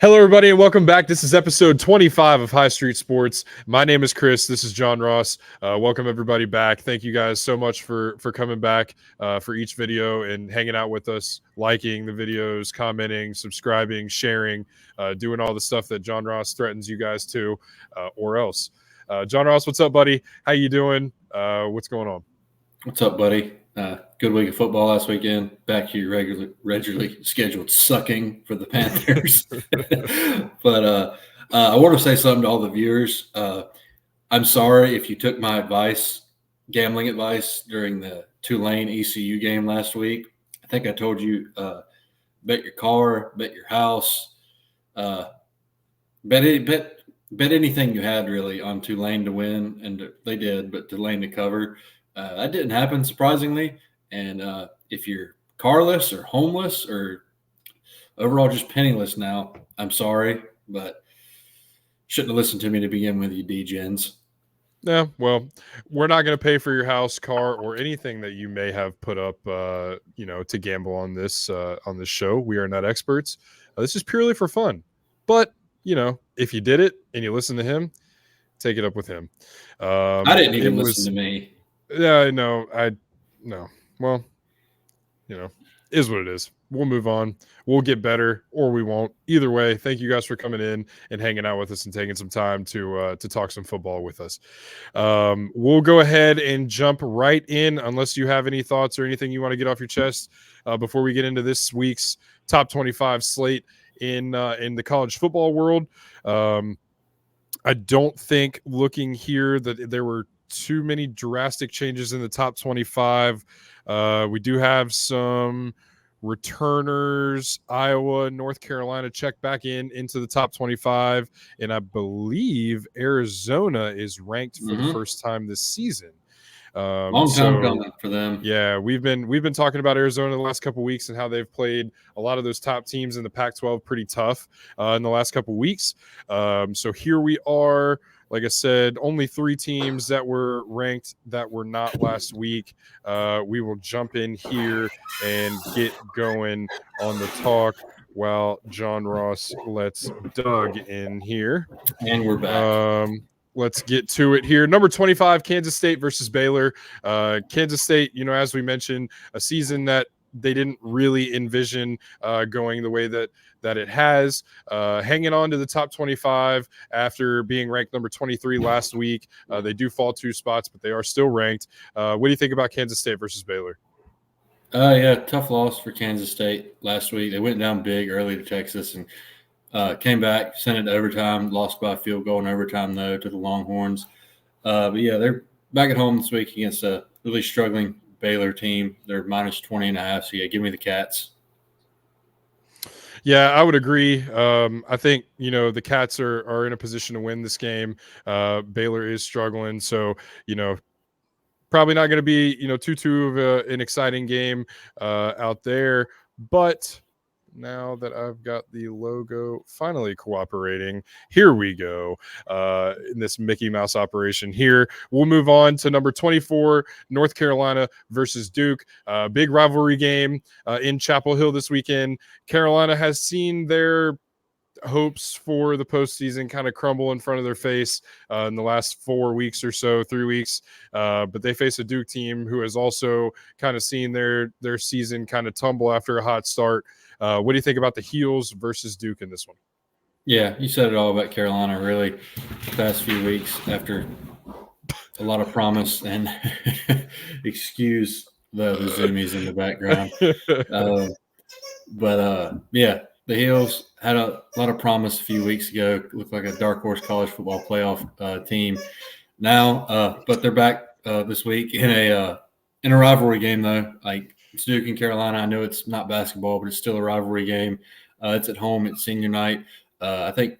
Hello, everybody, and welcome back. This is episode 25 of High Street Sports. My name is Chris. This is John Ross. Welcome, everybody, back. Thank you guys so much for coming back for each video and hanging out with us, liking the videos, commenting, subscribing, sharing, doing all the stuff that John Ross threatens you guys to, or else. John Ross, what's up, buddy? How you doing? What's going on? What's up, buddy? Good week of football last weekend. Back to your regularly scheduled sucking for the Panthers. But I want to say something to all the viewers. I'm sorry if you took my advice, gambling advice, during the Tulane ECU game last week. I think I told you bet your car, bet your house, bet anything you had really on Tulane to win, and they did, but Tulane to cover. That didn't happen, surprisingly. And if you're carless or homeless or overall just penniless now, I'm sorry, but shouldn't have listened to me to begin with, you degens. Yeah, well, we're not going to pay for your house, car, or anything that you may have put up, to gamble on this show. We are not experts. This is purely for fun. But, if you did it and you listen to him, take it up with him. I didn't even listen to me. Yeah, no. Well, is what it is. We'll move on. We'll get better, or we won't. Either way, thank you guys for coming in and hanging out with us and taking some time to talk some football with us. We'll go ahead and jump right in, unless you have any thoughts or anything you want to get off your chest before we get into this week's top 25 slate in the college football world. I don't think, looking here, that there were too many drastic changes in the top 25. We do have some returners. Iowa, North Carolina check back into the top 25, and I believe Arizona is ranked for the first time this season. Long time coming for them. Yeah, we've been talking about Arizona the last couple of weeks and how they've played a lot of those top teams in the Pac-12 pretty tough in the last couple of weeks. So here we are. Like I said, only 3 teams that were ranked that were not last week. We will jump in here and get going on the talk while John Ross lets Doug in here. And we're back. Let's get to it here. Number 25, Kansas State versus Baylor. Kansas State, as we mentioned, a season that they didn't really envision going the way that it has, hanging on to the top 25 after being ranked number 23 last week. They do fall 2 spots, but they are still ranked. What do you think about Kansas State versus Baylor? Yeah, tough loss for Kansas State last week. They went down big early to Texas and came back, sent it to overtime, lost by a field goal in overtime, though, to the Longhorns. But, yeah, they're back at home this week against a really struggling Baylor team. They're minus 20.5, so, yeah, give me the Cats. Yeah, I would agree. I think, the Cats are in a position to win this game. Baylor is struggling, so, probably not going to be, too of an exciting game out there. But now that I've got the logo finally cooperating, here we go in this Mickey Mouse operation here. We'll move on to number 24, North Carolina versus Duke. Big rivalry game in Chapel Hill this weekend. Carolina has seen their hopes for the postseason kind of crumble in front of their face in the last 4 weeks or so, 3 weeks. But they face a Duke team who has also kind of seen their season kind of tumble after a hot start. What do you think about the Heels versus Duke in this one? Yeah, you said it all about Carolina, really, the past few weeks after a lot of promise and excuse the zoomies in the background. Yeah, the Heels had a lot of promise a few weeks ago. Looked like a dark horse college football playoff team now, but they're back this week in a rivalry game, though. Like, it's Duke and Carolina. I know it's not basketball, but it's still a rivalry game. It's at home. It's senior night. I think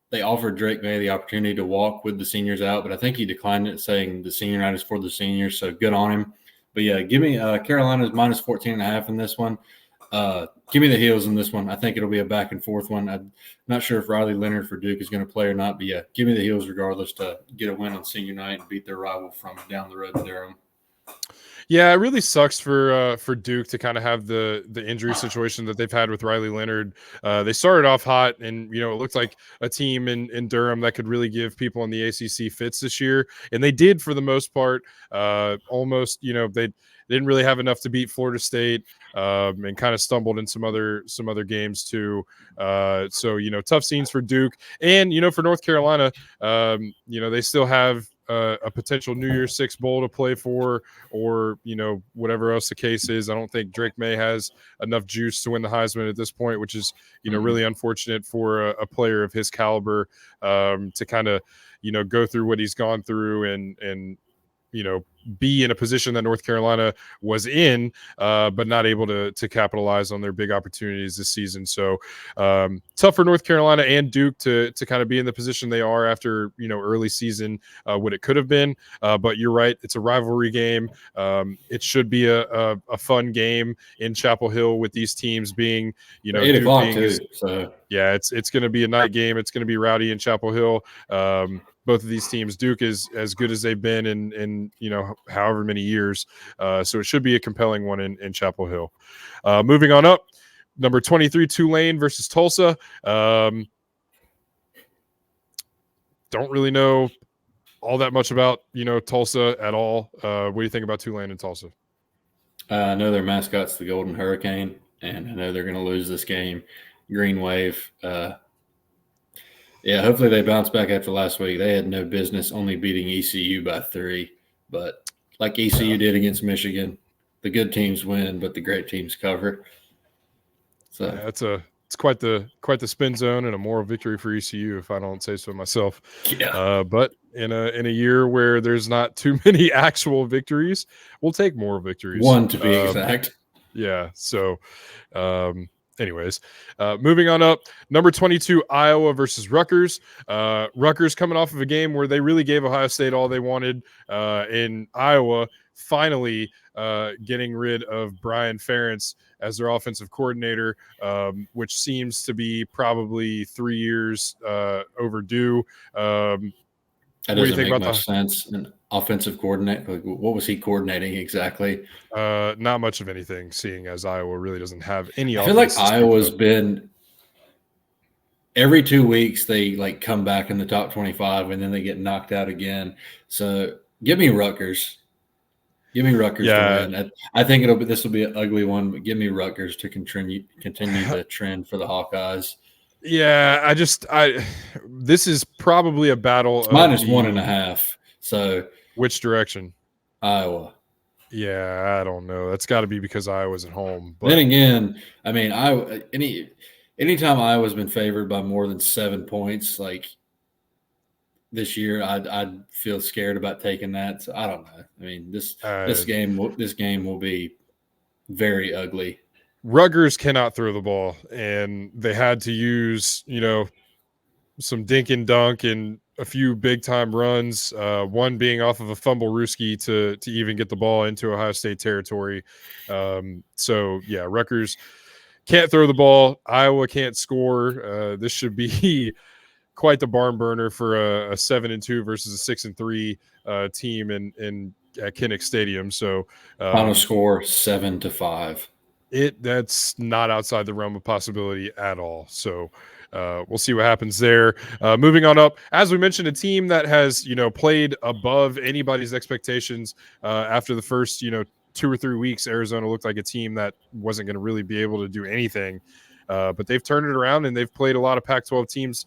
they offered Drake May the opportunity to walk with the seniors out, but I think he declined it, saying the senior night is for the seniors, so good on him. But, yeah, give me Carolina's minus 14.5 in this one. Give me the Heels in this one. I think it'll be a back-and-forth one. I'm not sure if Riley Leonard for Duke is going to play or not, but, yeah, give me the Heels regardless to get a win on senior night and beat their rival from down the road to Durham. Yeah, it really sucks for Duke to kind of have the injury situation that they've had with Riley Leonard. They started off hot, and it looked like a team in Durham that could really give people in the ACC fits this year, and they did for the most part. Almost, they didn't really have enough to beat Florida State, and kind of stumbled in some other games too. So tough scenes for Duke, and for North Carolina. They still have a potential New Year's Six bowl to play for, or whatever else the case is. I don't think Drake May has enough juice to win the Heisman at this point, which is really unfortunate for a player of his caliber, to kind of go through what he's gone through, and be in a position that North Carolina was in, but not able to capitalize on their big opportunities this season. So tough for North Carolina and Duke to kind of be in the position they are after early season, what it could have been. But you're right, it's a rivalry game. It should be a fun game in Chapel Hill with these teams being 8 Duke o'clock being too. So yeah, it's going to be a night game. It's going to be rowdy in Chapel Hill. Both of these teams, Duke is as good as they've been in however many years. So it should be a compelling one in Chapel Hill. Moving on up, number 23 Tulane versus Tulsa. Don't really know all that much about Tulsa at all. What do you think about Tulane and Tulsa? I know their mascot's the Golden Hurricane, and I know they're going to lose this game. Green Wave. Yeah, hopefully they bounce back after last week. They had no business only beating ECU by 3, but like ECU did against Michigan, the good teams win, but the great teams cover. So yeah, it's quite the spin zone and a moral victory for ECU, if I don't say so myself. yeah, But in a year where there's not too many actual victories, we'll take moral victories. 1 to be exact. Yeah. So, anyways, moving on up, number 22 Iowa versus Rutgers. Rutgers coming off of a game where they really gave Ohio State all they wanted. In Iowa, finally getting rid of Brian Ferentz as their offensive coordinator, which seems to be probably 3 years overdue. That What do you doesn't think make about much sense. An offensive coordinator, like, what was he coordinating exactly? not much of anything, seeing as Iowa really doesn't have any I feel like offense to speak Iowa's of. been every 2 weeks they like come back in the top 25 and then they get knocked out again. So give me Rutgers. Give me Rutgers to Yeah. win. I think this will be an ugly one, but give me Rutgers to continue the trend for the Hawkeyes. Yeah, this is probably a battle It's of minus the 1.5. So which direction? Iowa. Yeah, I don't know. That's got to be because Iowa's at home. Then But again, I mean, anytime Iowa's been favored by more than 7 points, like this year, I'd feel scared about taking that. So I don't know. I mean, this game will be very ugly. Rutgers cannot throw the ball, and they had to use some dink and dunk and a few big time runs. One being off of a fumble Ruski to even get the ball into Ohio State territory. So yeah, Rutgers can't throw the ball. Iowa can't score. This should be quite the barn burner for a 7-2 versus a 6-3 team in at Kinnick Stadium. So Final score 7-5. that's not outside the realm of possibility at all. So we'll see what happens there. Moving on up, as we mentioned, a team that has played above anybody's expectations after the first 2 or 3 weeks. Arizona looked like a team that wasn't going to really be able to do anything. But they've turned it around, and they've played a lot of Pac-12 teams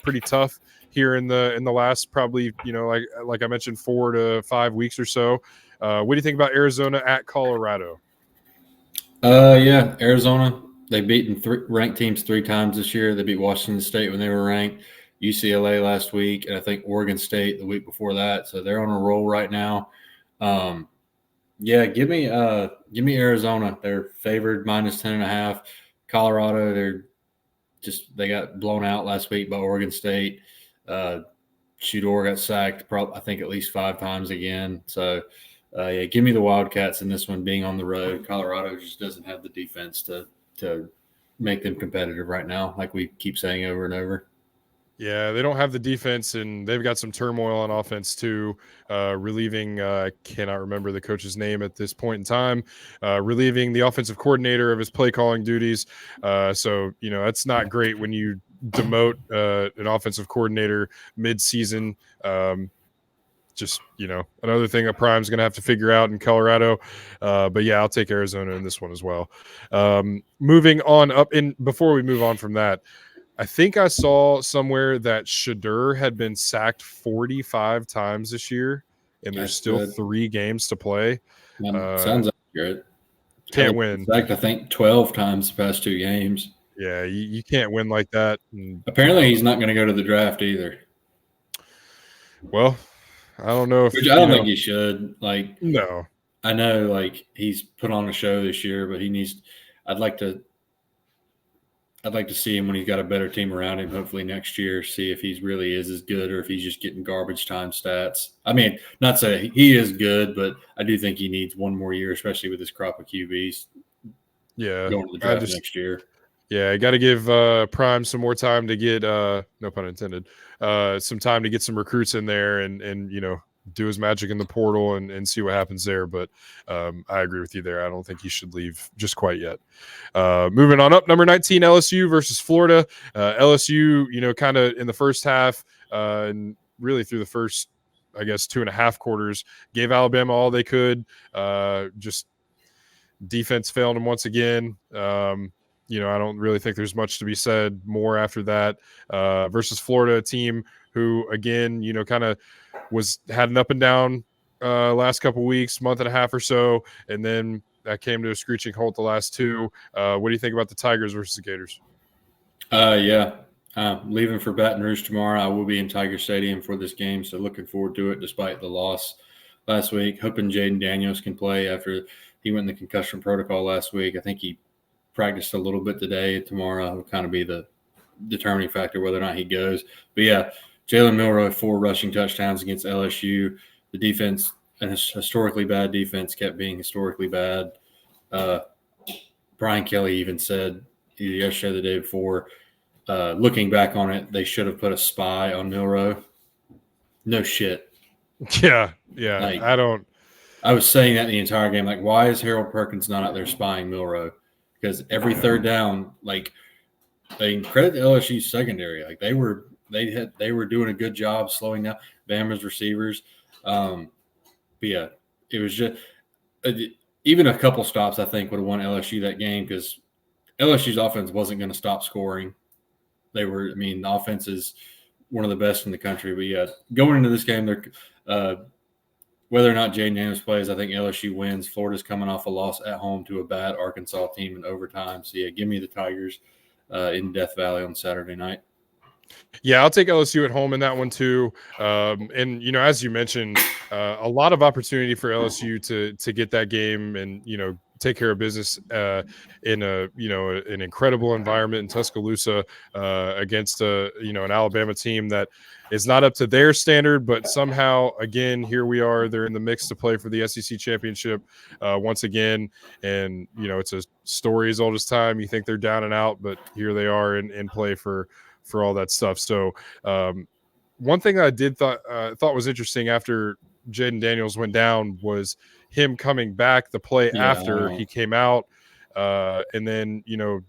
pretty tough here in the last probably like I mentioned 4 to 5 weeks or so. What do you think about Arizona at Colorado? Yeah, Arizona. They've beaten ranked teams 3 times this year. They beat Washington State when they were ranked, UCLA last week, and I think Oregon State the week before that. So they're on a roll right now. Yeah, give me Arizona. They're favored minus 10.5. Colorado, they got blown out last week by Oregon State. Shedeur got sacked, I think at least 5 times again. So, yeah, give me the Wildcats in this one, being on the road. Colorado just doesn't have the defense to make them competitive right now, like we keep saying over and over. Yeah, they don't have the defense, and they've got some turmoil on offense too. Relieving, cannot remember the coach's name at this point in time. Relieving the offensive coordinator of his play calling duties. So that's not great when you demote an offensive coordinator mid-season. Just another thing that Prime's going to have to figure out in Colorado. But yeah, I'll take Arizona in this one as well. Moving on up in before we move on from that. I think I saw somewhere that Shadur had been sacked 45 times this year, and there's That's still good. 3 games to play. Sounds accurate. Can't Kelly's win. sacked, I think, 12 times the past 2 games. Yeah, you can't win like that. And, Apparently, he's not going to go to the draft either. well, I don't know if Which I don't think he should. Like, no. I know, like, he's put on a show this year, but he needs. I'd like to see him when he's got a better team around him. Hopefully next year, see if he's really is as good or if he's just getting garbage time stats. I mean, not say he is good, but I do think he needs one more year, especially with this crop of QBs. Yeah, going to the draft next year. Yeah, got to give Prime some more time to get no pun intended, some time to get some recruits in there and do his magic in the portal and see what happens there. But I agree with you there. I don't think he should leave just quite yet. Moving on up, number 19, LSU versus Florida. LSU, kind of in the first half and really through the first, I guess, 2.5 quarters, gave Alabama all they could. Just defense failed them once again. I don't really think there's much to be said more after that. Versus Florida, a team who, again, kind of had an up and down last couple weeks, month and a half or so, and then that came to a screeching halt the last 2. What do you think about the Tigers versus the Gators? Yeah. Leaving for Baton Rouge tomorrow. I will be in Tiger Stadium for this game, so looking forward to it despite the loss last week. Hoping Jaden Daniels can play after he went in the concussion protocol last week. I think he practiced a little bit today. Tomorrow will kind of be the determining factor whether or not he goes. But yeah, Jalen Milroe, 4 rushing touchdowns against LSU. The defense, and historically bad defense, kept being historically bad. Brian Kelly even said either yesterday or the day before, looking back on it, they should have put a spy on Milroe. No shit. Yeah. Like, I was saying that the entire game. Like, why is Harold Perkins not out there spying Milroe? Because every third down, like, they credit the LSU secondary. Like, they were doing a good job slowing down Bama's receivers. But yeah, it was just even a couple stops I think would have won LSU that game because LSU's offense wasn't going to stop scoring. The offense is one of the best in the country. But yeah, going into this game, they're whether or not Jaden Daniels plays, I think LSU wins. Florida's coming off a loss at home to a bad Arkansas team in overtime. So yeah, give me the Tigers in Death Valley on Saturday night. Yeah, I'll take LSU at home in that one too. And as you mentioned, a lot of opportunity for LSU to get that game and take care of business in an incredible environment in Tuscaloosa against an Alabama team that is not up to their standard, but somehow again here we are. They're in the mix to play for the SEC championship once again, and it's a story as old as time. You think they're down and out, but here they are in play for all that stuff. So one thing I did thought was interesting after Jaden Daniels went down was him coming back the play after he came out and then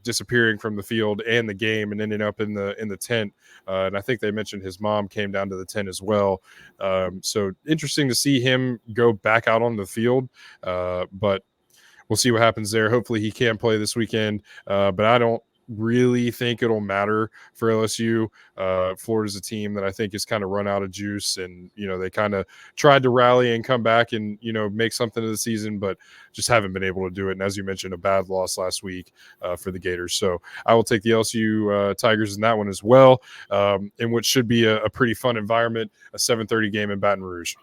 disappearing from the field and the game and ending up in the tent. And I think they mentioned his mom came down to the tent as well. So interesting to see him go back out on the field. But we'll see what happens there. Hopefully he can play this weekend. But I don't really think it'll matter for LSU. Florida's a team that I think is kind of run out of juice, and they kind of tried to rally and come back and make something of the season, but just haven't been able to do it. And as you mentioned, a bad loss last week for the Gators. So I will take the LSU Tigers in that one as well, in which should be a pretty fun environment. A 7:30 game in Baton Rouge.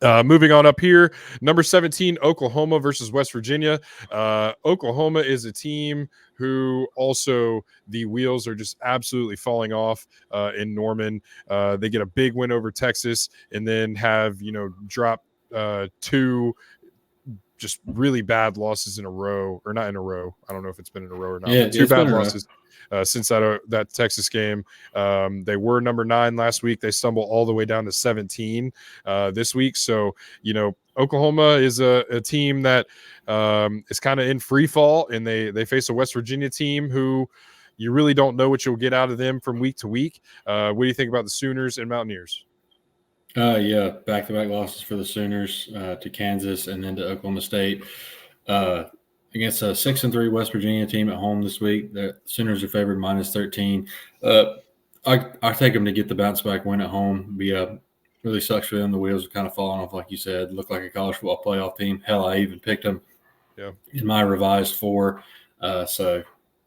Moving on up here, number 17, Oklahoma versus West Virginia. Oklahoma is a team who also the wheels are just absolutely falling off in Norman. They get a big win over Texas and then have, drop 2 just really bad losses in a row, or not in a row. I don't know if it's been in a row or not, Yeah, but two it's been bad a row. losses since that Texas game. They were number 9 last week. They stumbled all the way down to 17 this week. So, Oklahoma is a team that is kind of in free fall, and they face a West Virginia team who you really don't know what you'll get out of them from week to week. What do you think about the Sooners and Mountaineers? Yeah, back-to-back losses for the Sooners to Kansas and then to Oklahoma State. Against a 6-3 West Virginia team at home this week. The Sooners are favored -13. I take them to get the bounce back win at home. Really sucks for them. The wheels are kind of falling off, like you said. Look like a college football playoff team. Hell, I even picked them in my revised 4. So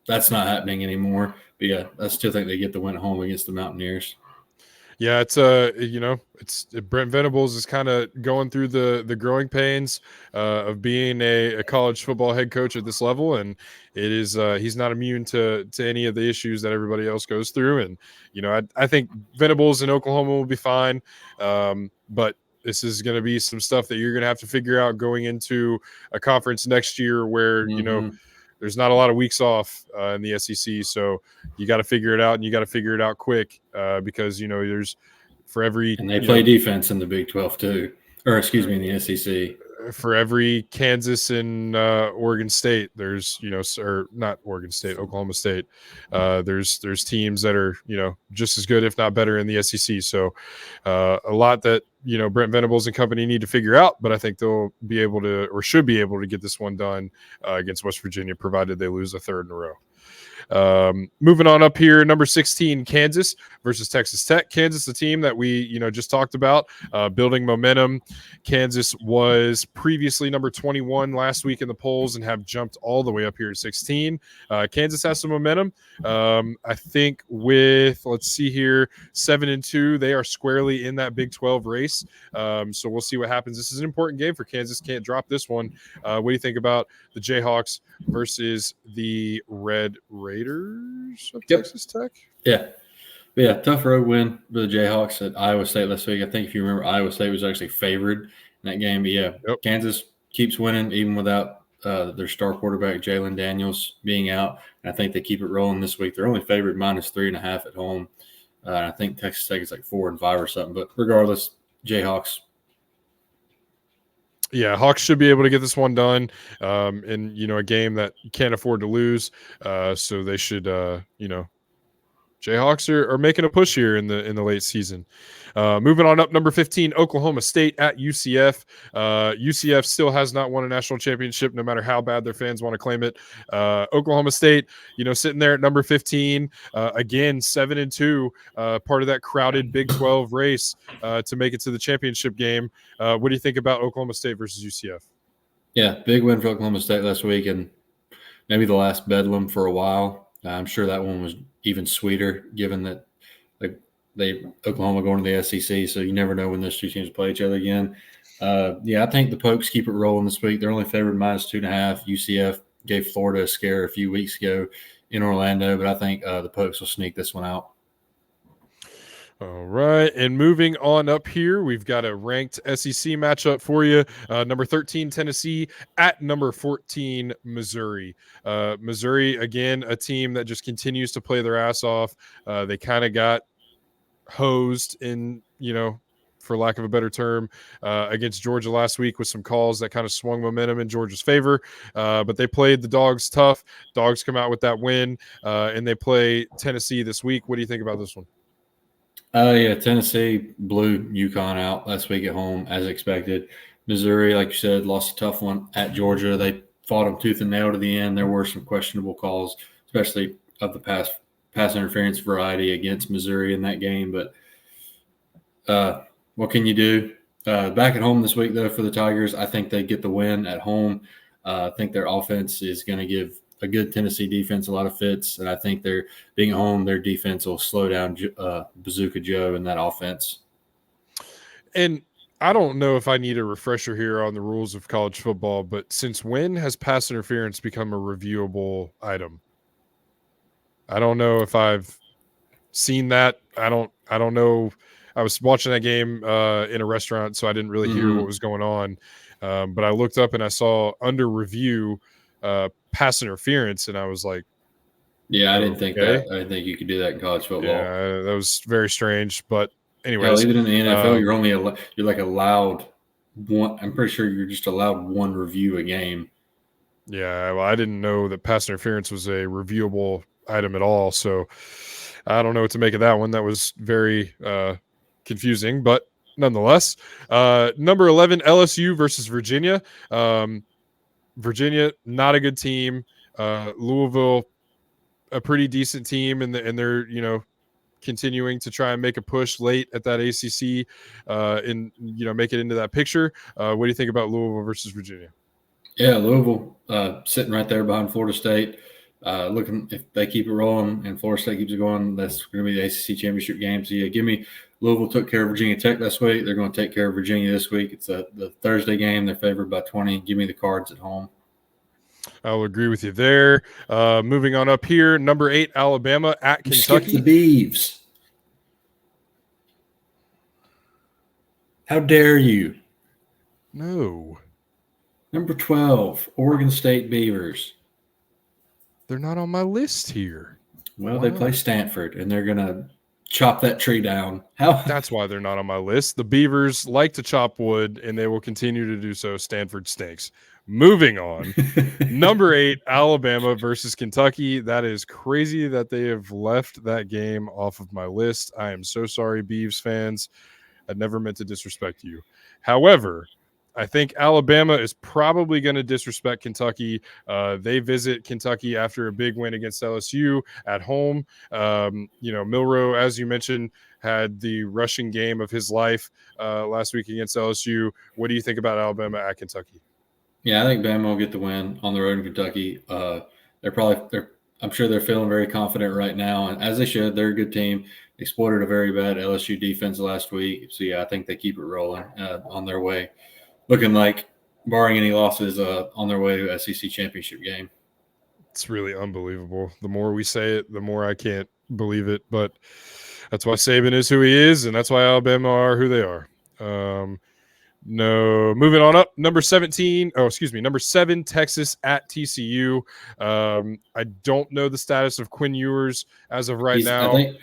that's not happening anymore. But yeah, I still think they get the win at home against the Mountaineers. Yeah, it's it's Brent Venables is kind of going through the growing pains of being a college football head coach at this level, and it is he's not immune to any of the issues that everybody else goes through. And I think Venables in Oklahoma will be fine, but this is going to be some stuff that you're going to have to figure out going into a conference next year where there's not a lot of weeks off in the SEC, so you got to figure it out, and you got to figure it out quick because there's for every and they play defense in the Big 12 too, or excuse me, in the SEC. For every Kansas and Oregon State, there's or not Oregon State, Oklahoma State. There's teams that are just as good, if not better, in the SEC. So a lot that Brent Venables and company need to figure out, but I think they'll be able to, or should be able to, get this one done against West Virginia, provided they lose a third in a row. Moving on up here, number 16, Kansas versus Texas Tech. Kansas, the team that we just talked about, building momentum. Kansas was previously number 21 last week in the polls and have jumped all the way up here to 16. Kansas has some momentum. I think with, let's see here, 7-2, they are squarely in that Big 12 race. So we'll see what happens. This is an important game for Kansas. Can't drop this one. What do you think about the Jayhawks versus the Red Raiders of Texas Tech? Yeah, tough road win for the Jayhawks at Iowa State last week. I think if you remember, Iowa State was actually favored in that game. But Kansas keeps winning even without their star quarterback Jalen Daniels being out. And I think they keep it rolling this week. They're only favored -3.5 at home. I think Texas Tech is like 4-5 or something. But regardless, Jayhawks. Yeah, Hawks should be able to get this one done in a game that you can't afford to lose. So they should Jayhawks are making a push here in the late season. Moving on up, number 15, Oklahoma State at UCF. UCF still has not won a national championship, no matter how bad their fans want to claim it. Oklahoma State, sitting there at number 15, again 7-2, part of that crowded Big 12 race to make it to the championship game. What do you think about Oklahoma State versus UCF? Yeah, big win for Oklahoma State last week, and maybe the last bedlam for a while. I'm sure that one was even sweeter, given that Oklahoma going to the SEC, so you never know when those two teams play each other again. I think the Pokes keep it rolling this week. They're only favored -2.5. UCF gave Florida a scare a few weeks ago in Orlando, but I think the Pokes will sneak this one out. All right, and moving on up here, we've got a ranked SEC matchup for you. Number 13, Tennessee at number 14, Missouri. Missouri, again, a team that just continues to play their ass off. They kind of got hosed in, for lack of a better term, against Georgia last week with some calls that kind of swung momentum in Georgia's favor. But they played the Dogs tough. Dogs come out with that win, and they play Tennessee this week. What do you think about this one? Tennessee blew UConn out last week at home, as expected. Missouri, like you said, lost a tough one at Georgia. They fought them tooth and nail to the end. There were some questionable calls, especially of the pass interference variety against Missouri in that game. But what can you do? Back at home this week, though, for the Tigers, I think they get the win at home. I think their offense is going to give a good Tennessee defense a lot of fits, and I think they're being at home, their defense will slow down Bazooka Joe and that offense. And I don't know if I need a refresher here on the rules of college football, but since when has pass interference become a reviewable item? I don't know if I've seen that. I don't know. I was watching that game in a restaurant, so I didn't really hear what was going on. But I looked up and I saw under review pass interference, and I was like, Yeah, I didn't think that. okay, I didn't think you could do that in college football. yeah, that was very strange. But Hell, anyways, even in the NFL, um, you're like allowed one. I'm pretty sure you're just allowed one review a game. yeah, well, I didn't know that pass interference was a reviewable item at all. So I don't know what to make of that one. That was very confusing, but nonetheless, number 11, LSU versus Virginia. Virginia, not a good team. Louisville, a pretty decent team, and they're continuing to try and make a push late at that ACC, and make it into that picture. What do you think about Louisville versus Virginia? Yeah, Louisville sitting right there behind Florida State. Looking if they keep it rolling and Florida State keeps it going, that's going to be the ACC championship game. So yeah, give me Louisville took care of Virginia Tech last week. They're going to take care of Virginia this week. It's the Thursday game. They're favored by 20. Give me the Cards at home. I'll agree with you there. Moving on up here, number 8, Alabama at Skip the Kentucky. Beavs. How dare you? No, Number 12, Oregon State Beavers. they're not on my list here. Well, Why they play not? Stanford, and they're going to chop that tree down. How? That's why they're not on my list. The Beavers like to chop wood, and they will continue to do so. Stanford stinks. Moving on. Number 8, Alabama versus Kentucky. That is crazy that they have left that game off of my list. I am so sorry, Beavs fans. I never meant to disrespect you. However, I think Alabama is probably going to disrespect Kentucky. They visit Kentucky after a big win against LSU at home. Milroe, as you mentioned, had the rushing game of his life last week against LSU. What do you think about Alabama at Kentucky? Yeah, I think Bama will get the win on the road in Kentucky. I'm sure they're feeling very confident right now, and as they should. They're a good team. Exploited a very bad LSU defense last week, so yeah, I think they keep it rolling on their way. Looking like, barring any losses, on their way to SEC championship game. It's really unbelievable. The more we say it, the more I can't believe it. But that's why Saban is who he is, and that's why Alabama are who they are. No, moving on up. Number 17. Oh, excuse me. Number 7, Texas at TCU. I don't know the status of Quinn Ewers as of right now. I think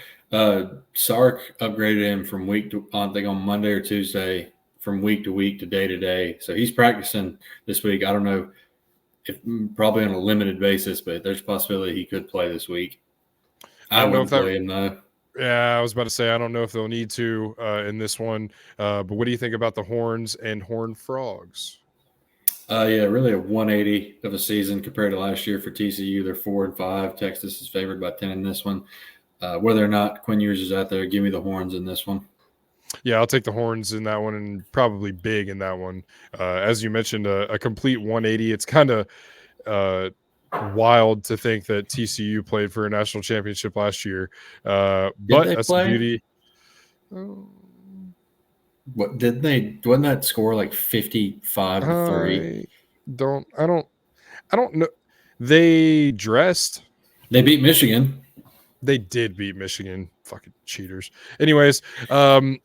Sark upgraded him from week to I think on Monday or Tuesday, from week to week to day. So he's practicing this week. I don't know if probably on a limited basis, but there's a possibility he could play this week. I wouldn't play him though. Yeah, I was about to say I don't know if they'll need to in this one. But what do you think about the Horns and Horned Frogs? Yeah, really a 180 of a season compared to last year for TCU. They're 4-5. Texas is favored by 10 in this one. Whether or not Quinn Ewers is out there, give me the Horns in this one. Yeah, I'll take the Horns in that one, and probably big in that one. As you mentioned, a complete 180. It's kind of wild to think that TCU played for a national championship last year, but that's the beauty. What did they? Wasn't that score like 55-3? I don't know. They dressed. They beat Michigan. They did beat Michigan. Fucking cheaters. Anyways,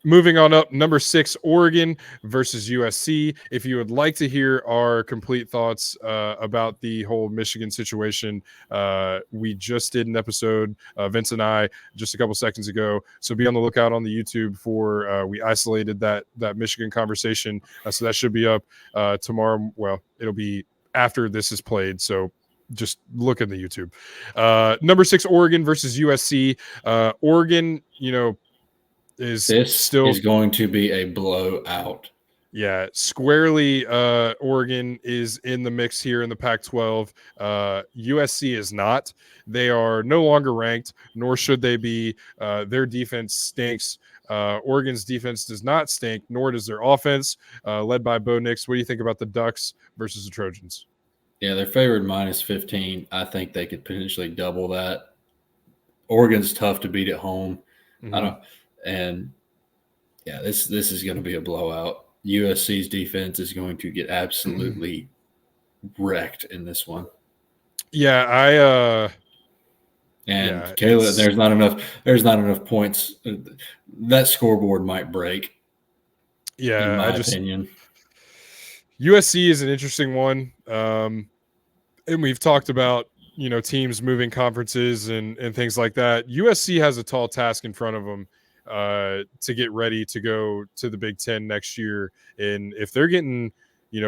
moving on up, number 6, Oregon versus USC. If you would like to hear our complete thoughts about the whole Michigan situation, we just did an episode, Vince and I, just a couple seconds ago. So be on the lookout on the YouTube for we isolated that Michigan conversation. So that should be up tomorrow. Well, it'll be after this is played. So just look at the YouTube. Number 6, Oregon versus USC. Oregon, is going to be a blowout. Yeah, squarely. Oregon is in the mix here in the Pac-12. USC is not. They are no longer ranked, nor should they be. Their defense stinks. Oregon's defense does not stink, nor does their offense, led by Bo Nix. What do you think about the Ducks versus the Trojans? Yeah, they're favored -15. I think they could potentially double that. Oregon's tough to beat at home. Mm-hmm. This is going to be a blowout. USC's defense is going to get absolutely wrecked in this one. Yeah, Kayla, there's not enough points. That scoreboard might break. Yeah, in my opinion. USC is an interesting one. And we've talked about, teams moving conferences and things like that. USC has a tall task in front of them to get ready to go to the Big Ten next year. And if they're getting,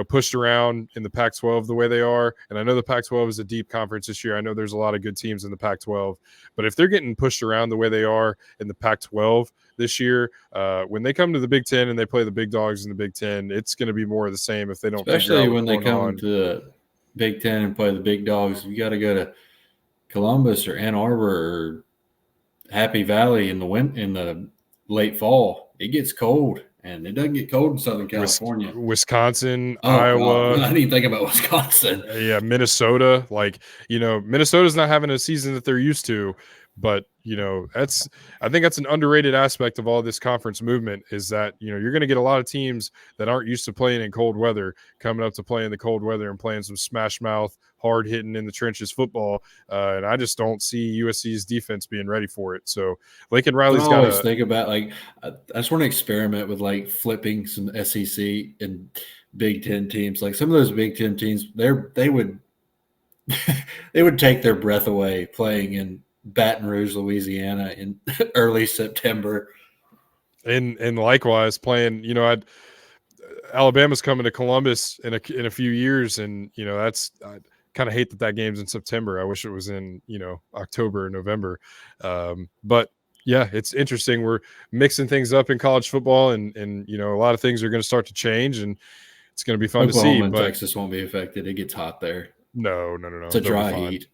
pushed around in the Pac-12 the way they are, and I know the Pac-12 is a deep conference this year. I know there's a lot of good teams in the Pac-12, but if they're getting pushed around the way they are in the Pac-12 this year, when they come to the Big Ten and they play the big dogs in the Big Ten, it's going to be more of the same if they don't figure Especially out when what's they going come on. to the Big Ten and play the big dogs. You got to go to Columbus or Ann Arbor or Happy Valley in the late fall. It gets cold, and it doesn't get cold in Southern California. Wisconsin, Oh God, Iowa, I didn't even think about Wisconsin. yeah, Minnesota. Like, Minnesota's not having a season that they're used to, but I think that's an underrated aspect of all this conference movement is that, you're going to get a lot of teams that aren't used to playing in cold weather coming up to play in the cold weather and playing some smash mouth, hard hitting in the trenches football. And I just don't see USC's defense being ready for it. So Lincoln I Riley's got always a, think about I just want to experiment with flipping some SEC and Big Ten teams. Like some of those Big Ten teams, they would they would take their breath away playing in Baton Rouge, Louisiana in early September. and likewise playing, Alabama's coming to Columbus in a few years, and that's I kind of hate that game's in September. I wish it was in October or November, but yeah, it's interesting. We're mixing things up in college football, and a lot of things are going to start to change, and it's going to be fun to see. Oklahoma and But Texas won't be affected. It gets hot there. no, It's a they'll be dry fine. heat.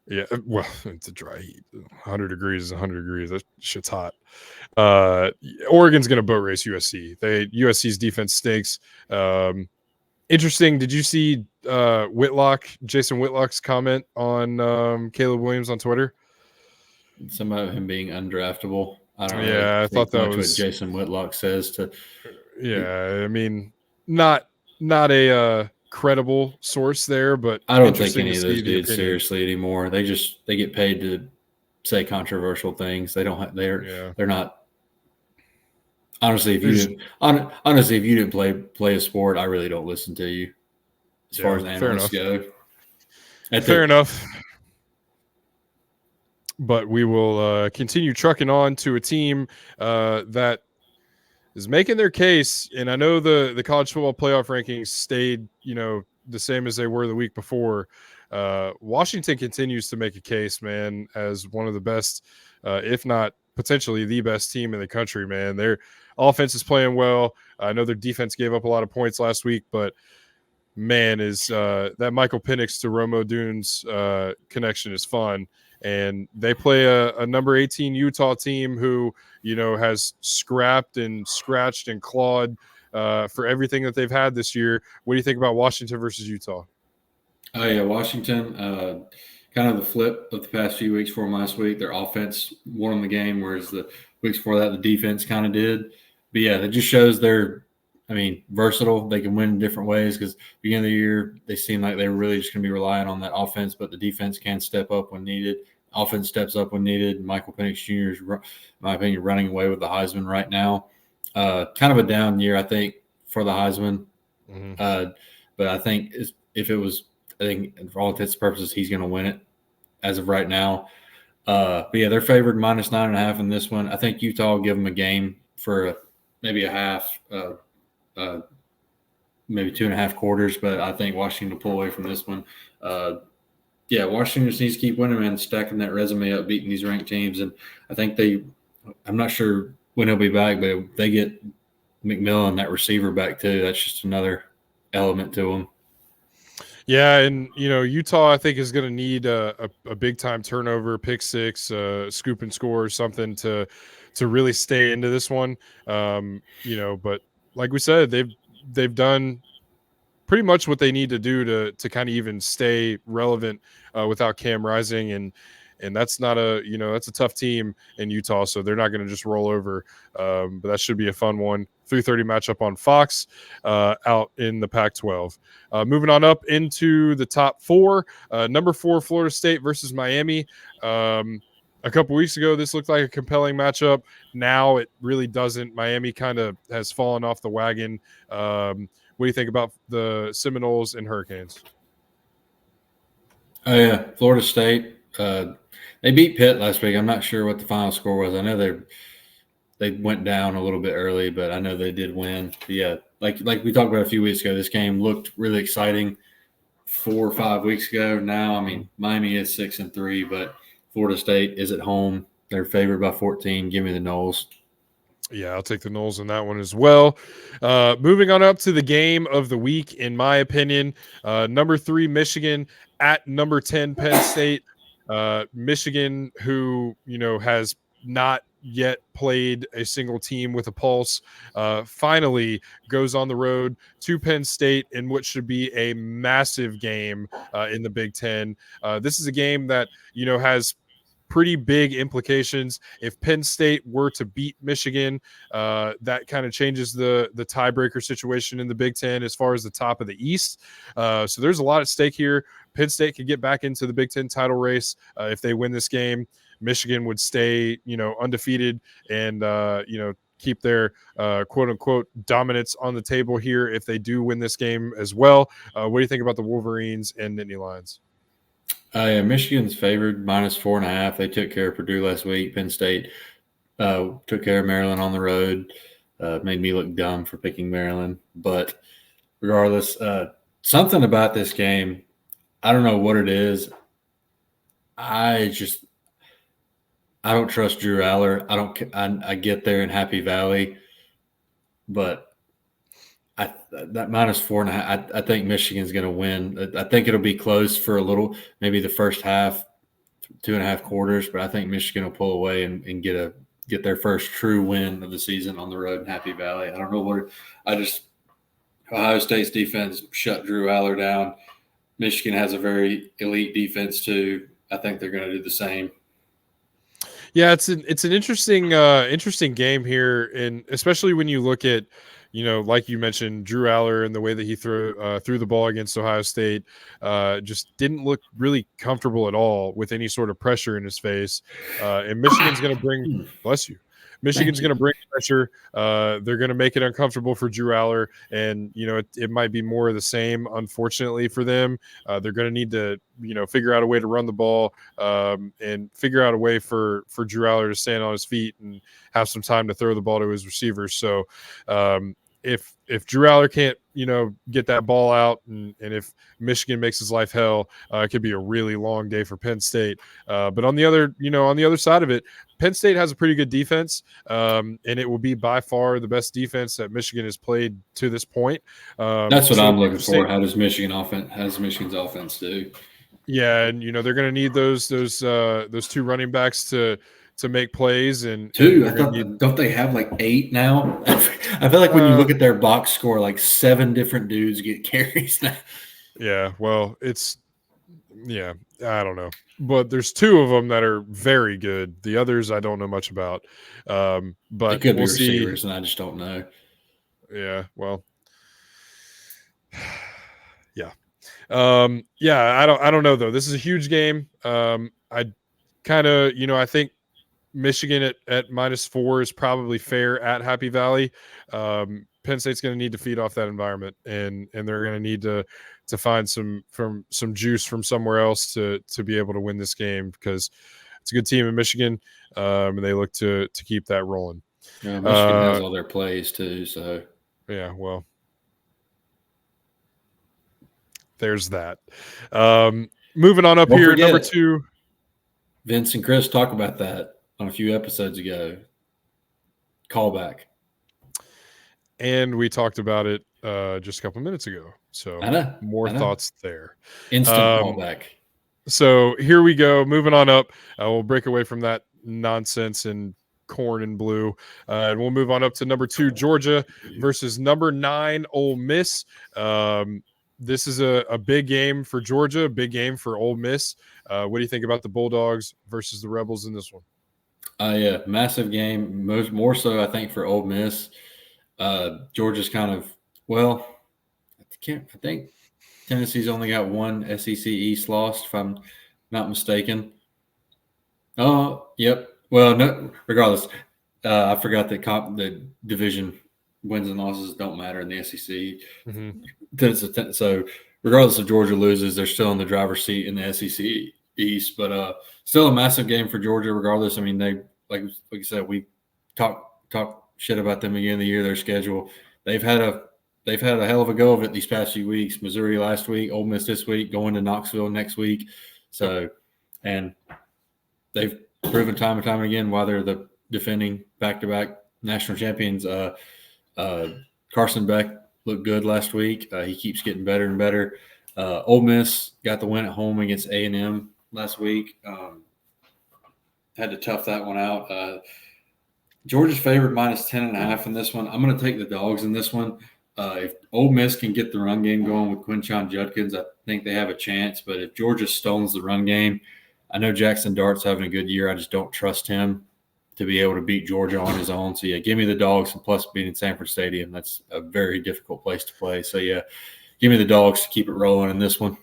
Yeah, well, it's a dry heat. 100 degrees is 100 degrees. That shit's hot. Oregon's going to boat race USC. USC's defense stinks. Interesting. Did you see Jason Whitlock's comment on Caleb Williams on Twitter? Some of him being undraftable. I don't really Yeah, I thought think that much what was. Jason Whitlock says to. Yeah, I mean, not a credible source there, but I don't think interesting to any of see those the dudes opinion. seriously anymore. They get paid to say controversial things. They don't have, Yeah, they're not. Honestly, if there's you didn't play a sport, I really don't listen to you as far as fair analysts enough. go. Fair enough. But we will continue trucking on to a team that is making their case. And I know the college football playoff rankings stayed, the same as they were the week before. Washington continues to make a case, man, as one of the best, if not potentially the best team in the country, man. Their offense is playing well. I know their defense gave up a lot of points last week, but man, is that Michael Penix to Romo Dunes connection is fun. And they play a number 18 Utah team who, has scrapped and scratched and clawed for everything that they've had this year. What do you think about Washington versus Utah? Oh yeah, Washington. Kind of the flip of the past few weeks for them last week. Their offense won the game, whereas the weeks before that, the defense kind of did. But yeah, that just shows they're, versatile. They can win in different ways because beginning of the year, they seem like they were really just going to be relying on that offense, but the defense can step up when needed. Offense steps up when needed. Michael Penix Jr. is, in my opinion, running away with the Heisman right now. Kind of a down year, I think, for the Heisman. Mm-hmm. But I think I think for all intents and purposes, he's going to win it as of right now. But yeah, they're favored minus 9.5 in this one. I think Utah will give them a game for maybe a half, maybe 2.5 quarters. But I think Washington will pull away from this one. Yeah, Washington just needs to keep winning and stacking that resume up, beating these ranked teams. And I think I'm not sure when he'll be back, but if they get McMillan, that receiver, back too, that's just another element to them. Yeah, and Utah, I think, is going to need a big time turnover, pick six, scoop and score, or something to really stay into this one. But like we said, they've done pretty much what they need to do to kind of even stay relevant without Cam Rising, and that's not that's a tough team in Utah, so they're not going to just roll over. But that should be a fun one. 3:30 matchup on Fox out in the Pac-12. Moving on up into the top four, number 4 Florida State versus Miami. A couple weeks ago, this looked like a compelling matchup. Now it really doesn't. Miami kind of has fallen off the wagon. What do you think about the Seminoles and Hurricanes? Oh yeah, Florida State. They beat Pitt last week. I'm not sure what the final score was. I know they went down a little bit early, but I know they did win. But yeah, like we talked about a few weeks ago, this game looked really exciting 4 or 5 weeks ago. Now, I mean, Miami is 6-3, but Florida State is at home. They're favored by 14. Give me the Noles. Yeah, I'll take the Knowles in that one as well. Moving on up to the game of the week, in my opinion, number 3 Michigan at number 10 Penn State. Michigan, who has not yet played a single team with a pulse, finally goes on the road to Penn State in what should be a massive game in the Big Ten. This is a game that has pretty big implications. If Penn State were to beat Michigan, that kind of changes the tiebreaker situation in the Big Ten as far as the top of the East. So there's a lot at stake here. Penn State could get back into the Big Ten title race if they win this game. Michigan would stay, undefeated and keep their quote unquote dominance on the table here if they do win this game as well. What do you think about the Wolverines and Nittany Lions? Yeah, Michigan's favored -4.5. They took care of Purdue last week. Penn State took care of Maryland on the road. Made me look dumb for picking Maryland. But regardless, something about this game, I don't know what it is. I don't trust Drew Aller. I get there in Happy Valley, but that -4.5. I think Michigan's going to win. I think it'll be close for a little, maybe the first half, 2.5 quarters. But I think Michigan will pull away and get their first true win of the season on the road in Happy Valley. I don't know what. Ohio State's defense shut Drew Aller down. Michigan has a very elite defense too. I think they're going to do the same. Yeah, it's an interesting game here, and especially when you look at, like you mentioned, Drew Aller and the way that he threw the ball against Ohio State, just didn't look really comfortable at all with any sort of pressure in his face. And Michigan's going to bring, bless you. Michigan's going to bring pressure. They're going to make it uncomfortable for Drew Aller, and it might be more of the same. Unfortunately for them, they're going to need to figure out a way to run the ball and figure out a way for Drew Aller to stand on his feet and have some time to throw the ball to his receivers. So if Drew Aller can't get that ball out, and if Michigan makes his life hell, it could be a really long day for Penn State. But on the other side of it, Penn State has a pretty good defense, and it will be by far the best defense that Michigan has played to this point. That's what I'm looking for. How does Michigan's offense do? Yeah, and they're going to need those two running backs to make plays, and don't they have like 8 now? I feel like when you look at their box score, like 7 different dudes get carries now. Yeah, well, I don't know, but there's 2 of them that are very good. The others I don't know much about, but they could be receivers, and I just don't know. Yeah, well, yeah. I don't know though. This is a huge game. I kind of, I think Michigan at -4 is probably fair at Happy Valley. Penn State's going to need to feed off that environment, and they're going to need to find some juice from somewhere else to be able to win this game, because it's a good team in Michigan, and they look to keep that rolling. Yeah, Michigan has all their plays too, so yeah, well, there's that. Moving on up don't here, forget, number 2. Vince and Chris talked about that on a few episodes ago. Callback. And we talked about it just a couple minutes ago. So more thoughts there. Instant callback. So here we go. Moving on up. We'll break away from that nonsense and corn and blue. And we'll move on up to number 2, Georgia versus number 9, Ole Miss. This is a big game for Georgia, a big game for Ole Miss. What do you think about the Bulldogs versus the Rebels in this one? Yeah, massive game. More so, I think, for Ole Miss. Georgia's kind of, I think Tennessee's only got 1 SEC East loss, if I'm not mistaken. Oh, yep. Well, no, regardless, I forgot the division wins and losses don't matter in the SEC. Mm-hmm. So regardless if Georgia loses, they're still in the driver's seat in the SEC East. But still a massive game for Georgia. Regardless, I mean they like you said, we talk shit about them again the year their schedule. They've had a hell of a go of it these past few weeks. Missouri last week, Ole Miss this week, going to Knoxville next week. So, and they've proven time and time again why they're the defending back-to-back national champions. Carson Beck looked good last week. He keeps getting better and better. Ole Miss got the win at home against A&M last week. Had to tough that one out. Georgia's favored minus 10.5 in this one. I'm going to take the dogs in this one. If Ole Miss can get the run game going with Quinshon Judkins, I think they have a chance. But if Georgia stones the run game, I know Jackson Dart's having a good year. I just don't trust him to be able to beat Georgia on his own. So, yeah, give me the dogs. And plus, being in Sanford Stadium, that's a very difficult place to play. So, yeah, give me the dogs to keep it rolling in this one.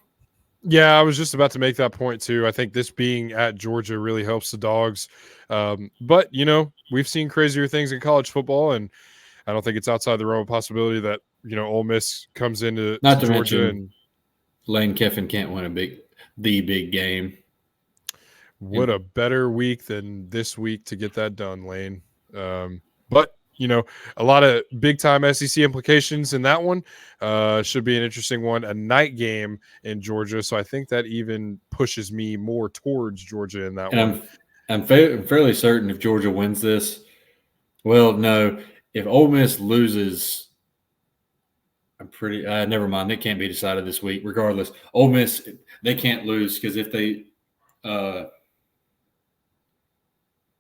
Yeah, I was just about to make that point too. I think this being at Georgia really helps the dogs. But, we've seen crazier things in college football, and I don't think it's outside the realm of possibility that, Ole Miss comes into Not to Georgia mention and Lane Kiffin can't win the big game. what a better week than this week to get that done, Lane. But, a lot of big time SEC implications in that one. Should be an interesting one. A night game in Georgia. So I think that even pushes me more towards Georgia in that one. I'm fairly certain if Georgia wins this, well, no, if Ole Miss loses, I'm pretty. Never mind. It can't be decided this week. Regardless, Ole Miss they can't lose because if they,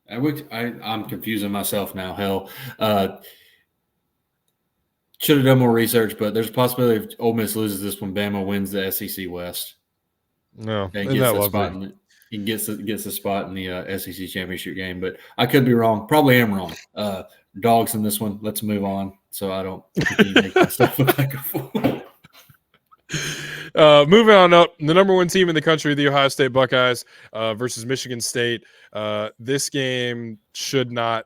I'm confusing myself now. Hell, should have done more research, but there's a possibility if Ole Miss loses this one, Bama wins the SEC West. No, And isn't gets that a lovely? spot in he gets a spot in the SEC championship game. But I could be wrong. Probably am wrong. Dogs in this one. Let's move on so I don't continue to make myself look like a fool. Moving on up, the number one team in the country, the Ohio State Buckeyes versus Michigan State. This game should not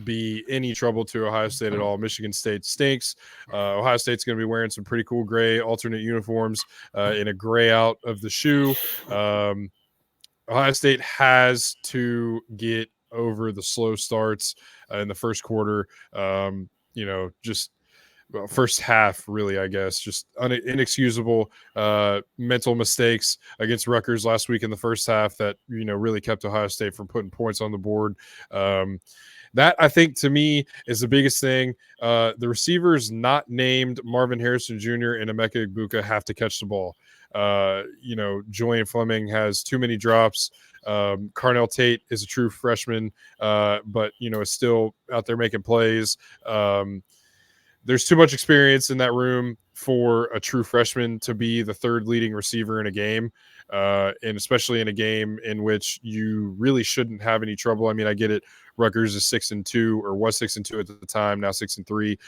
be any trouble to Ohio State at all. Michigan State stinks. Ohio State's going to be wearing some pretty cool gray alternate uniforms in a gray out of the shoe. Ohio State has to get over the slow starts in the first quarter. Just first half, really, I guess, just inexcusable mental mistakes against Rutgers last week in the first half that, really kept Ohio State from putting points on the board. That, I think, to me, is the biggest thing. The receivers not named Marvin Harrison Jr. and Emeka Egbuka have to catch the ball. Julian Fleming has too many drops. Carnell Tate is a true freshman, but, is still out there making plays. There's too much experience in that room for a true freshman to be the third leading receiver in a game, and especially in a game in which you really shouldn't have any trouble. I mean, I get it. Rutgers is 6-2 or was 6-2 at the time, now 6-3.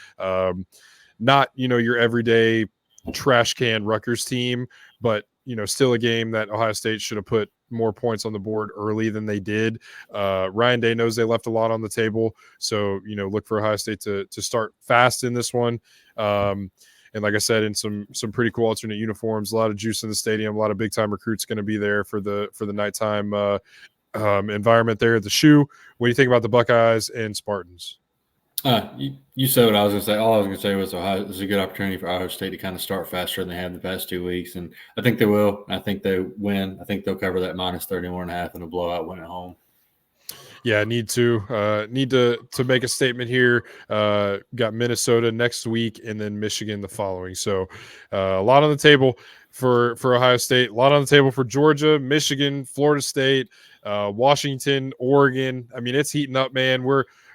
Not, your everyday trash can Rutgers team, but, still a game that Ohio State should have put more points on the board early than they did. Ryan Day knows they left a lot on the table. So, look for Ohio State to start fast in this one. And like I said, in some pretty cool alternate uniforms, a lot of juice in the stadium, a lot of big time recruits going to be there for the nighttime environment there at the shoe. What do you think about the Buckeyes and Spartans? You said what I was going to say. All I was going to say was Ohio is a good opportunity for Ohio State to kind of start faster than they have the past 2 weeks, and I think they will. I think they win. I think they'll cover that minus 31.5 in a blowout win at home. Yeah, need to make a statement here. Got Minnesota next week and then Michigan the following. So a lot on the table for Ohio State, a lot on the table for Georgia, Michigan, Florida State, Washington, Oregon. I mean, it's heating up, man.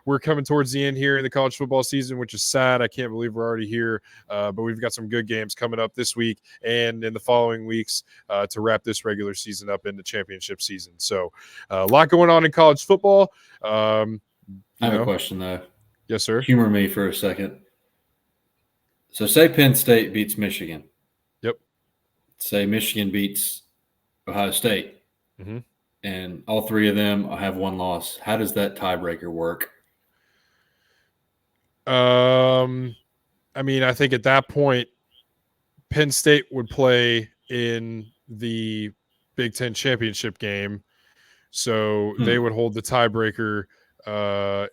We're coming towards the end here in the college football season, which is sad. I can't believe we're already here, but we've got some good games coming up this week and in the following weeks to wrap this regular season up into championship season. So a lot going on in college football. I have a question, though. Yes, sir. Humor me for a second. So say Penn State beats Michigan. Yep. Say Michigan beats Ohio State. Mm-hmm. And all three of them have one loss. How does that tiebreaker work? I mean, I think at that point, Penn State would play in the Big Ten championship game, so they would hold the tiebreaker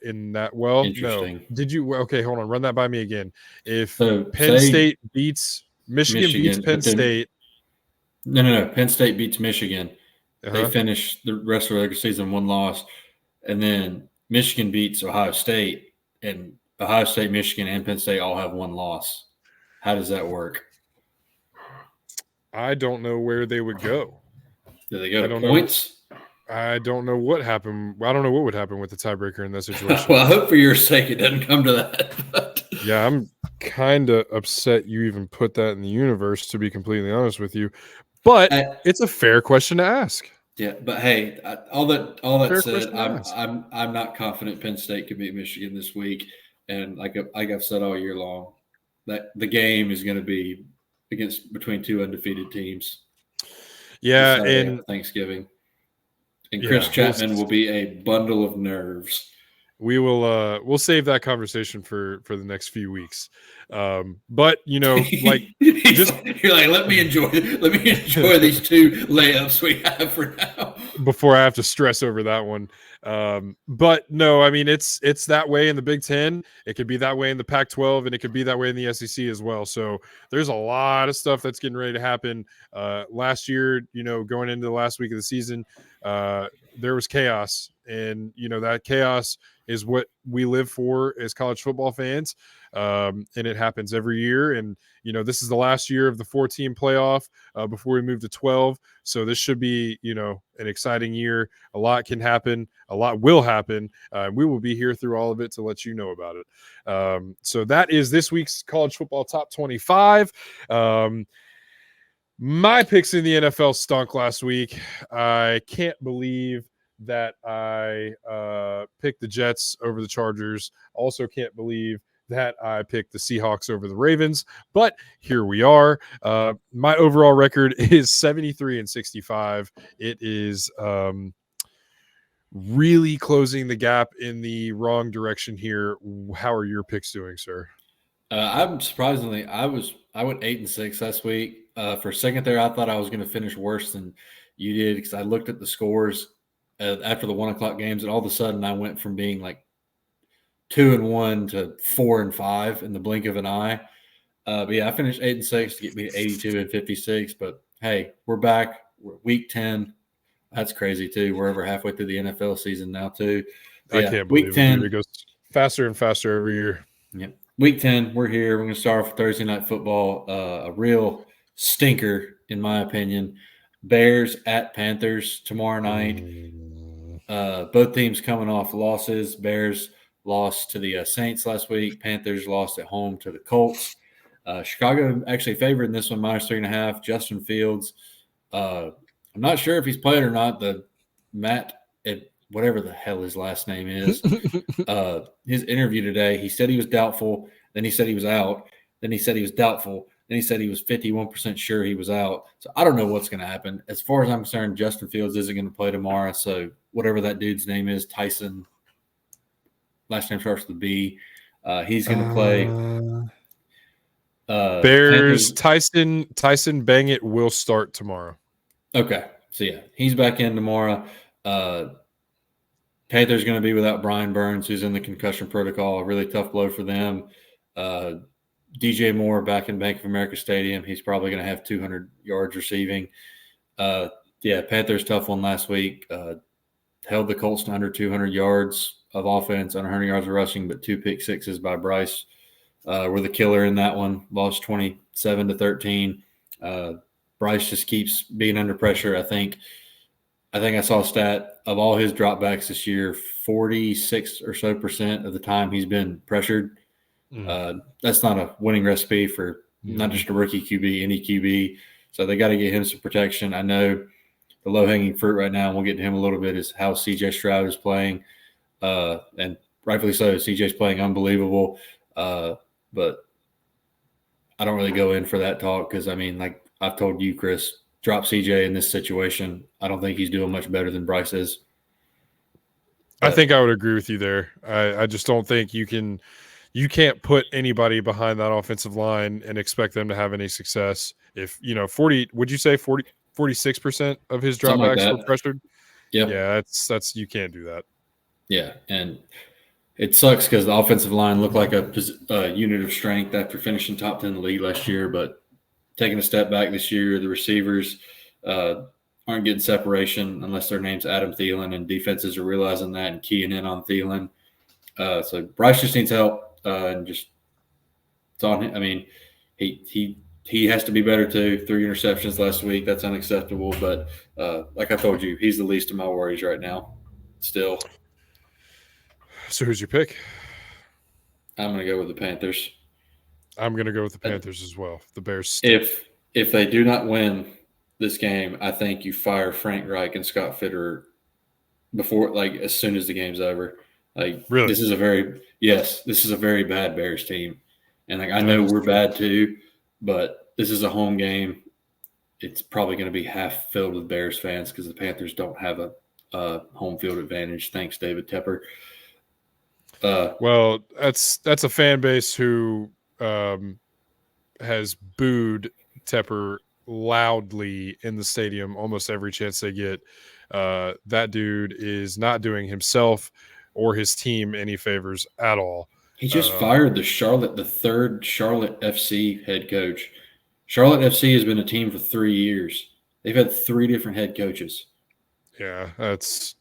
in that. Well, no, Interesting. did you? Okay, hold on, run that by me again. If So Penn say State beats Michigan, beats Michigan, Penn but then State. no. Penn State beats Michigan. They Uh-huh. finish the rest of the regular season 1 loss, and then Michigan beats Ohio State, and Ohio State, Michigan, and Penn State all have 1 loss. How does that work? I don't know where they would go. Do they go I to don't know. points? I don't know what happened. I don't know what would happen with the tiebreaker in that situation. Well, I hope for your sake it doesn't come to that. Yeah, I'm kind of upset you even put that in the universe, to be completely honest with you. But it's a fair question to ask. Yeah, but hey, all that Fair said, question to ask. I'm not confident Penn State could beat Michigan this week, and like I've said all year long, that the game is going to be between 2 undefeated teams. Yeah, Saturday and after Thanksgiving, and yeah, Chris Chapman will be a bundle of nerves. we'll save that conversation for the next few weeks. But like just You're like, let me enjoy these 2 layups we have for now. before I have to stress over that one. But no, I mean it's that way in the Big Ten. It could be that way in the Pac-12, and it could be that way in the SEC as well. So there's a lot of stuff that's getting ready to happen. Last year, going into the last week of the season, there was chaos, and that chaos is what we live for as college football fans. And it happens every year. And this is the last year of the 4-team playoff before we move to 12. So this should be, an exciting year. A lot can happen. A lot will happen. We will be here through all of it to let you know about it. So that is this week's college football top 25. My picks in the NFL stunk last week. I can't believe that I picked the Jets over the Chargers. Also can't believe that I picked the Seahawks over the Ravens, but here we are. My overall record is 73-65. It is really closing the gap in the wrong direction here. How are your picks doing, sir? I'm surprisingly, I went 8-6 last week. For a second there, I thought I was going to finish worse than you did because I looked at the scores after the 1:00 games, and all of a sudden I went from being like 2-1 to 4-5 in the blink of an eye. But yeah, I finished 8-6 to get me to 82-56. But hey, we're back. We're week 10. That's crazy too. We're over halfway through the NFL season now too. But I can't believe it, dude. It goes faster and faster every year. Yeah. Week 10, we're here. We're going to start off with Thursday Night Football. A real stinker, in my opinion. Bears at Panthers tomorrow night. Both teams coming off losses. Bears lost to the Saints last week. Panthers lost at home to the Colts. Chicago actually favored in this one, -3.5. Justin Fields. I'm not sure if he's played or not. Whatever the hell his last name is, his interview today, he said he was doubtful. Then he said he was out. Then he said he was doubtful. Then he said he was 51% sure he was out. So I don't know what's going to happen. As far as I'm concerned, Justin Fields isn't going to play tomorrow. So whatever that dude's name is, Tyson, last name starts with a B, he's going to play. Bears, Tyson Bangett will start tomorrow. Okay. So, yeah, he's back in tomorrow. Panthers going to be without Brian Burns, who's in the concussion protocol. A really tough blow for them. DJ Moore back in Bank of America Stadium. He's probably going to have 200 yards receiving. Panthers tough one last week. Held the Colts to under 200 yards of offense, under 100 yards of rushing, but 2 pick sixes by Bryce were the killer in that one. Lost 27-13. Bryce just keeps being under pressure. I think I saw a stat of all his dropbacks this year, 46 or so % of the time he's been pressured. That's not a winning recipe for not just a rookie QB, any QB. So they got to get him some protection. I know the low-hanging fruit right now, and we'll get to him a little bit, is how C.J. Stroud is playing. And rightfully so, C.J.'s playing unbelievable. But I don't really go in for that talk because, I mean, like I've told you, Chris, drop CJ in this situation. I don't think he's doing much better than Bryce is. I think I would agree with you there. I just don't think you can you can't put anybody behind that offensive line and expect them to have any success. If 40, would you say 46% of his Something like dropbacks were that. pressured? Yep. Yeah, that's you can't do that. Yeah, and it sucks because the offensive line looked like a unit of strength after finishing top 10 in the league last year, but taking a step back this year, the receivers aren't getting separation unless their name's Adam Thielen, and defenses are realizing that and keying in on Thielen. So Bryce just needs help, and just it's on him. I mean, he has to be better too. 3 interceptions last week. That's unacceptable. But like I told you, he's the least of my worries right now. Still, So who's your pick? I'm going to go with the Panthers. I'm going to go with the Panthers as well. The Bears stink. If they do not win this game, I think you fire Frank Reich and Scott Fitterer before, like, as soon as the game's over. Like, Really? this is a very bad Bears team, and like I know we're bad too, but this is a home game. It's probably going to be half filled with Bears fans because the Panthers don't have a home field advantage. Thanks, David Tepper. Well, that's a fan base who has booed Tepper loudly in the stadium almost every chance they get. That dude is not doing himself or his team any favors at all. He just fired the third Charlotte FC head coach. Charlotte FC has been a team for 3 years. They've had 3 different head coaches. Yeah, that's.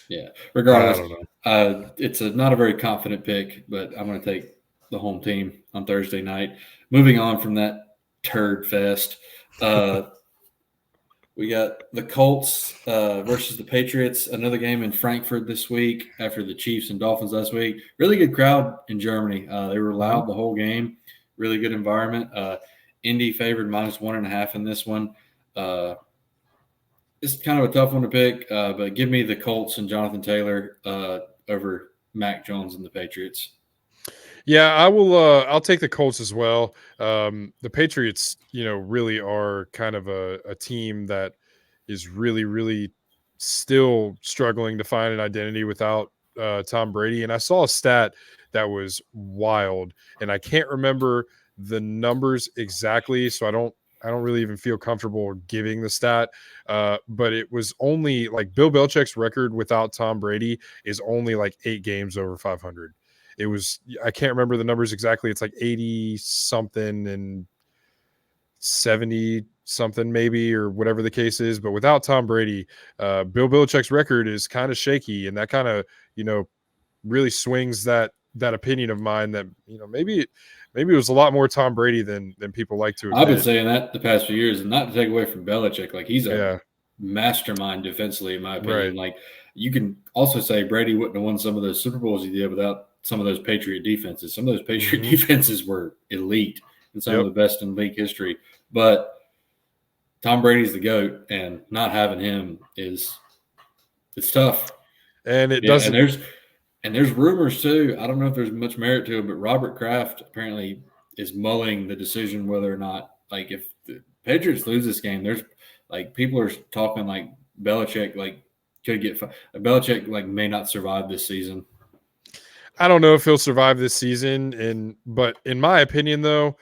Yeah. Regardless, I don't know. it's not a very confident pick, but I'm going to take the home team on Thursday night. Moving on from that turd fest, we got the Colts versus the Patriots. Another game in Frankfurt this week after the Chiefs and Dolphins last week. Really good crowd in Germany. They were loud the whole game. Really good environment. Indy favored -1.5 in this one. It's kind of a tough one to pick, but give me the Colts and Jonathan Taylor over Mac Jones and the Patriots. Yeah, I will. I'll take the Colts as well. The Patriots, really are kind of a team that is really, really still struggling to find an identity without Tom Brady. And I saw a stat that was wild, and I can't remember the numbers exactly, so I don't really even feel comfortable giving the stat. But it was only like Bill Belichick's record without Tom Brady is only like 8 games over 500. It was, I can't remember the numbers exactly. It's like 80 something and 70 something maybe, or whatever the case is. But without Tom Brady, Bill Belichick's record is kind of shaky, and that kind of, really swings that opinion of mine that, maybe it was a lot more Tom Brady than people like to admit. I've been saying that the past few years, and not to take away from Belichick. Like, he's a mastermind defensively, in my opinion. Right. Like, you can also say Brady wouldn't have won some of those Super Bowls he did without some of those Patriot defenses. Some of those Patriot defenses were elite and some of the best in league history. But Tom Brady's the GOAT, and not having him it's tough. And it doesn't. And there's rumors too. I don't know if there's much merit to it, but Robert Kraft apparently is mulling the decision whether or not, like, if the Patriots lose this game, there's like people are talking like Belichick Belichick like may not survive this season. I don't know if he'll survive this season, but in my opinion, though,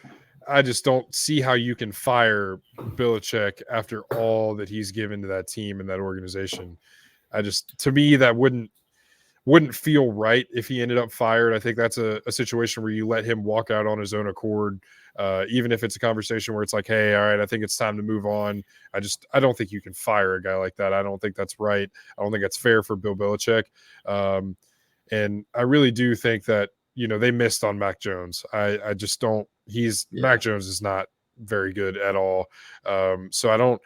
I just don't see how you can fire Belichick after all that he's given to that team and that organization. To me, that wouldn't feel right if he ended up fired. I think that's a situation where you let him walk out on his own accord, even if it's a conversation where it's like, hey, all right, I think it's time to move on. I don't think you can fire a guy like that. I don't think that's right. I don't think that's fair for Bill Belichick. And I really do think that, they missed on Mac Jones. I just don't. Mac Jones is not very good at all. So I don't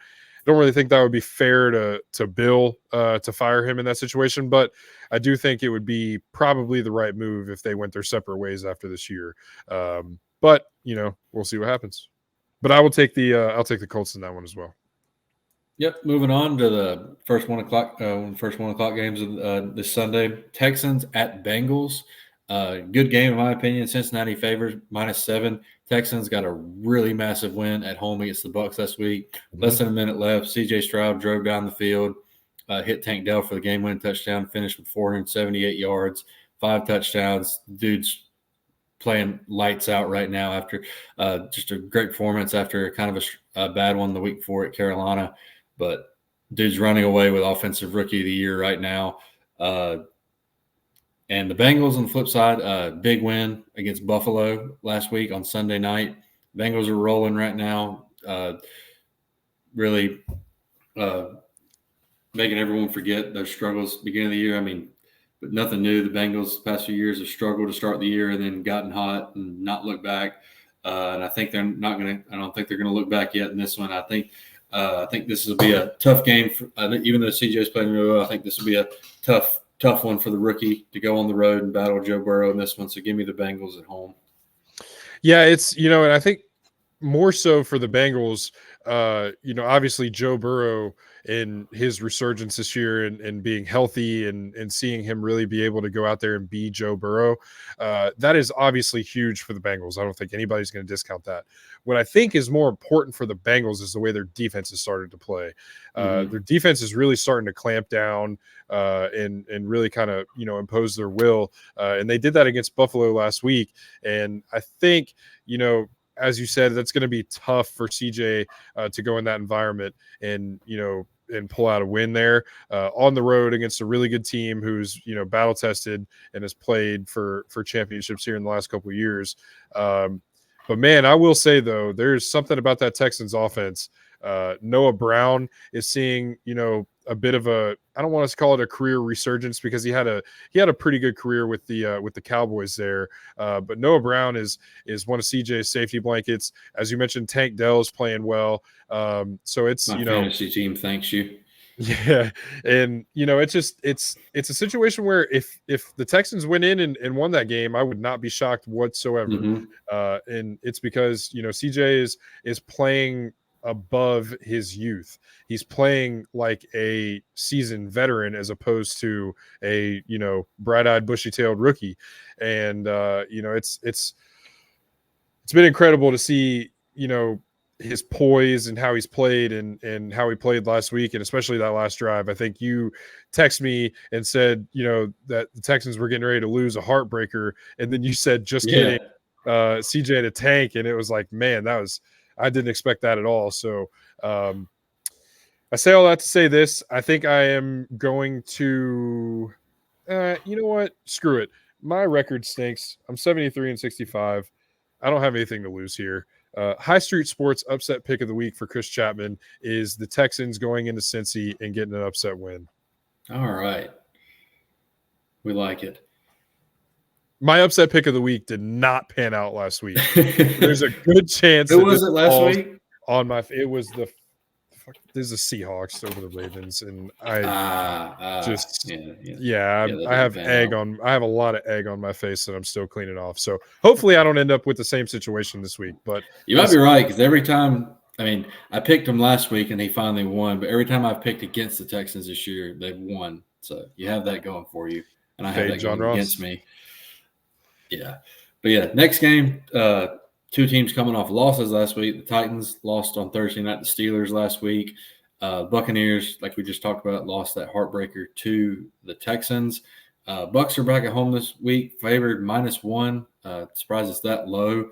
really think that would be fair to Bill to fire him in that situation. But I do think it would be probably the right move if they went their separate ways after this year. But we'll see what happens. But I will take I'll take the Colts in that one as well. Yep. Moving on to the first 1 o'clock games of this Sunday. Texans at Bengals. Good game in my opinion. Cincinnati favors -7. Texans got a really massive win at home against the Bucs last week. Less than a minute left. C.J. Stroud drove down the field, hit Tank Dell for the game-winning touchdown, finished with 478 yards. 5 touchdowns. Dude's playing lights out right now after just a great performance after kind of a bad one the week before at Carolina. But dude's running away with Offensive Rookie of the Year right now. And the Bengals on the flip side, big win against Buffalo last week on Sunday night. Bengals are rolling right now, really making everyone forget their struggles beginning of the year. I mean, but nothing new. The Bengals the past few years have struggled to start the year and then gotten hot and not look back. And I think they're not going to. I don't think they're going to look back yet in this one. I think this will be a tough game. Even though CJ's playing really well, I think this will be a tough one for the rookie to go on the road and battle Joe Burrow in this one. So give me the Bengals at home. Yeah, it's and I think more so for the Bengals. Obviously Joe Burrow in his resurgence this year and being healthy and seeing him really be able to go out there and be Joe Burrow, that is obviously huge for the Bengals. I don't think anybody's going to discount that. What I think is more important for the Bengals is the way their defense has started to play. Their defense is really starting to clamp down and really kind of impose their will, and they did that against Buffalo last week. And I think as you said, that's going to be tough for CJ to go in that environment and pull out a win there on the road against a really good team who's battle tested and has played for championships here in the last couple of years. But man, I will say though, there's something about that Texans offense. Noah Brown is seeing a bit of I don't want to call it a career resurgence because he had a pretty good career with the Cowboys there. But Noah Brown is one of CJ's safety blankets. As you mentioned, Tank Dell is playing well. So it's my fantasy team thanks you. Yeah, and it's a situation where if the Texans went in and won that game, I would not be shocked whatsoever. And it's because CJ is playing above his youth. He's playing like a seasoned veteran as opposed to a bright-eyed, bushy-tailed rookie. And it's been incredible to see his poise and how he's played and how he played last week, and especially that last drive. I think you text me and said that the Texans were getting ready to lose a heartbreaker, and then you said just kidding, CJ to tank, and it was like, man, I didn't expect that at all. So I say all that to say this. I think I am going to you know what? Screw it. My record stinks. I'm 73-65. I don't have anything to lose here. High Street Sports upset pick of the week for Chris Chapman is the Texans going into Cincy and getting an upset win. All right. We like it. My upset pick of the week did not pan out last week. There's a good chance. Who was it last week? It was the Seahawks over the Ravens, and I have egg on. I have a lot of egg on my face that I'm still cleaning off. So hopefully I don't end up with the same situation this week. But you might be right, because every time, I picked him last week and he finally won, but every time I've picked against the Texans this year, they've won. So you have that going for you, and I have that going against me. Yeah, but yeah, next game. Two teams coming off losses last week. The Titans lost on Thursday night to Steelers last week. Buccaneers, like we just talked about, lost that heartbreaker to the Texans. Bucs are back at home this week, favored -1. Surprised it's that low.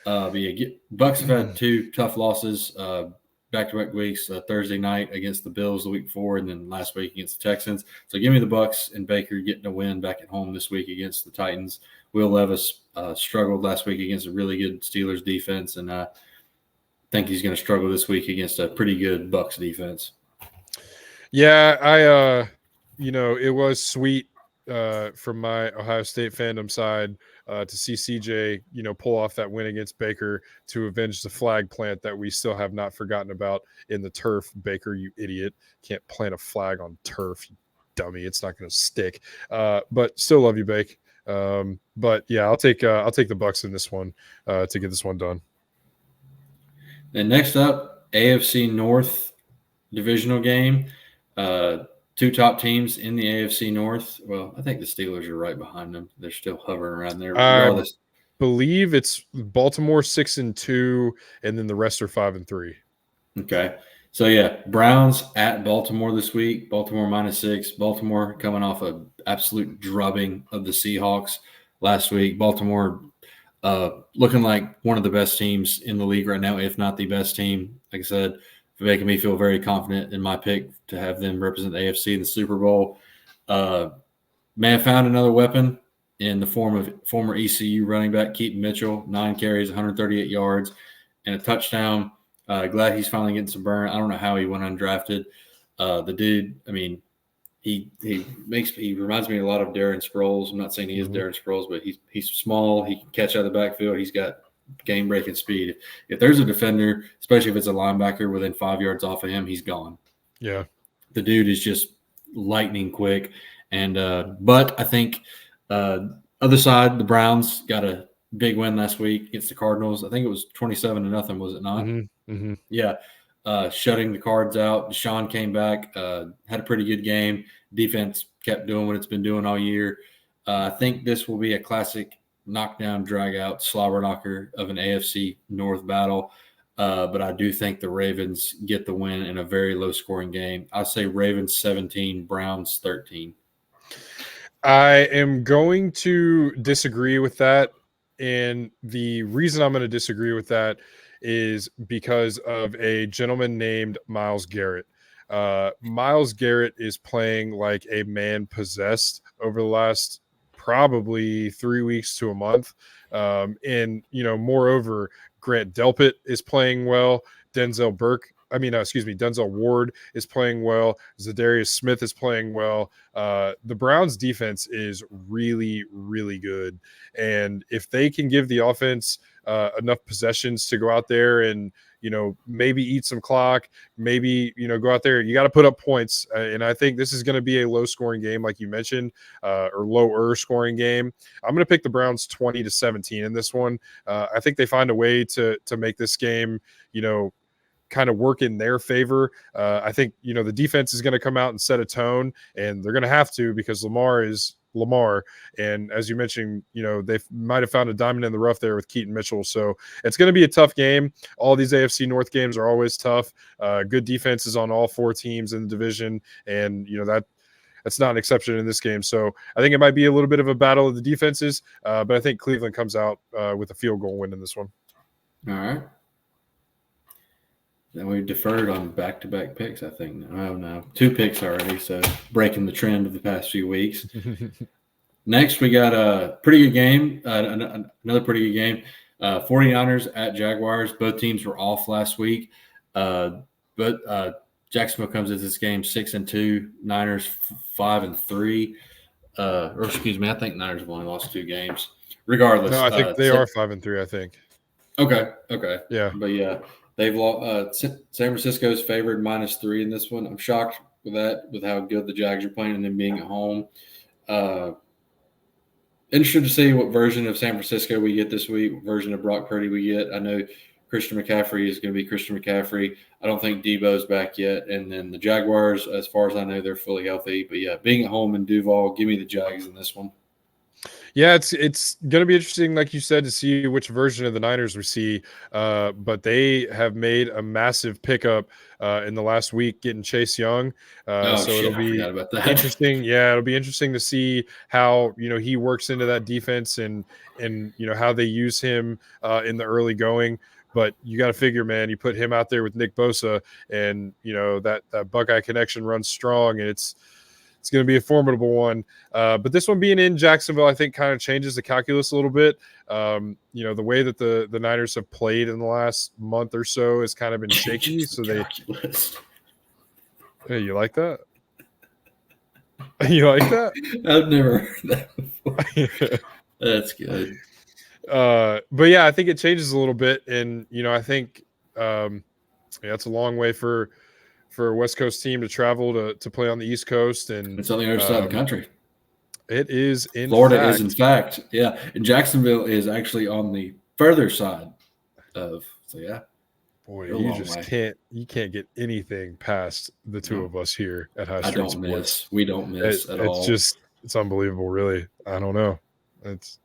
Bucs have had two tough losses back-to-back weeks. Thursday night against the Bills the week before, and then last week against the Texans. So give me the Bucs and Baker getting a win back at home this week against the Titans. Will Levis struggled last week against a really good Steelers defense, and I think he's going to struggle this week against a pretty good Bucs defense. Yeah, it was sweet from my Ohio State fandom side to see CJ, pull off that win against Baker to avenge the flag plant that we still have not forgotten about in the turf. Baker, you idiot, can't plant a flag on turf, you dummy. It's not going to stick. But still love you, Bake. But yeah, I'll take the Bucs in this one to get this one done. And next up, AFC North divisional game. Two top teams in the AFC North. Well, I think the Steelers are right behind them. They're still hovering around there. I believe it's Baltimore 6-2, and then the rest are 5-3. Okay. So yeah, Browns at Baltimore this week. Baltimore -6. Baltimore coming off an absolute drubbing of the Seahawks last week. Baltimore looking like one of the best teams in the league right now, if not the best team. Like I said, making me feel very confident in my pick to have them represent the AFC in the Super Bowl. May have found another weapon in the form of former ECU running back Keaton Mitchell, 9 carries, 138 yards, and a touchdown. Glad he's finally getting some burn. I don't know how he went undrafted. The dude, I mean, he reminds me a lot of Darren Sproles. I'm not saying he is Darren Sproles, but he's small. He can catch out of the backfield. He's got game breaking speed. If there's a defender, especially if it's a linebacker within 5 yards off of him, he's gone. Yeah, the dude is just lightning quick. And but I think other side, the Browns got a big win last week against the Cardinals. I think it was 27-0, was it not? Yeah. Shutting the Cards out. Deshaun came back, had a pretty good game. Defense kept doing what it's been doing all year. I think this will be a classic knockdown, drag out, slobber knocker of an AFC North battle. But I do think the Ravens get the win in a very low scoring game. I say Ravens 17, Browns 13. I am going to disagree with that. And the reason I'm going to disagree with that is because of a gentleman named Myles Garrett. Myles Garrett is playing like a man possessed over the last probably 3 weeks to a month. And, moreover, Grant Delpit is playing well. Denzel Ward is playing well. Zadarius Smith is playing well. The Browns defense is really, really good. And if they can give the offense enough possessions to go out there and, maybe eat some clock, maybe, go out there, you got to put up points. And I think this is going to be a low scoring game, like you mentioned, or lower scoring game. I'm going to pick the Browns 20-17 in this one. I think they find a way to make this game, kind of work in their favor. I think, the defense is going to come out and set a tone, and they're going to have to because Lamar is Lamar. And as you mentioned, they might have found a diamond in the rough there with Keaton Mitchell. So it's going to be a tough game. All these AFC North games are always tough. Good defenses on all 4 teams in the division. And, that's not an exception in this game. So I think it might be a little bit of a battle of the defenses, but I think Cleveland comes out with a field goal win in this one. All right. Then we deferred on back-to-back picks, I think. Oh, no. 2 picks already, so breaking the trend of the past few weeks. Next, we got a pretty good game, another pretty good game. 49ers at Jaguars. Both teams were off last week. But Jacksonville comes into this game 6-2, Niners 5-3. Or excuse me, I think Niners have only lost 2 games. Regardless. No, I think they are 5-3, I think. Okay. Yeah. But, yeah. They've lost. San Francisco's favored -3 in this one. I'm shocked with that, with how good the Jags are playing and them being at home. Interested to see what version of San Francisco we get this week, what version of Brock Purdy we get. I know Christian McCaffrey is going to be Christian McCaffrey. I don't think Debo's back yet. And then the Jaguars, as far as I know, they're fully healthy. But, yeah, being at home in Duval, give me the Jags in this one. Yeah, it's going to be interesting, like you said, to see which version of the Niners we see. But they have made a massive pickup in the last week, getting Chase Young. It'll be interesting. Yeah, it'll be interesting to see how he works into that defense and how they use him in the early going. But you got to figure, man, you put him out there with Nick Bosa, and that Buckeye connection runs strong, and it's going to be a formidable one. But this one being in Jacksonville, I think kind of changes the calculus a little bit. The way that the Niners have played in the last month or so has kind of been shaky. So hey, you like that? You like that? I've never heard that before. That's good. But yeah, I think it changes a little bit. And, I think it's a long way for a West Coast team to travel to play on the East Coast, and it's on the other side of the country. It is in Florida fact. Is in fact, yeah, and Jacksonville is actually on the further side of. So yeah, boy, you can't get anything past the two of us here at High Street Sports. We don't miss at all. It's unbelievable, really. I don't know. This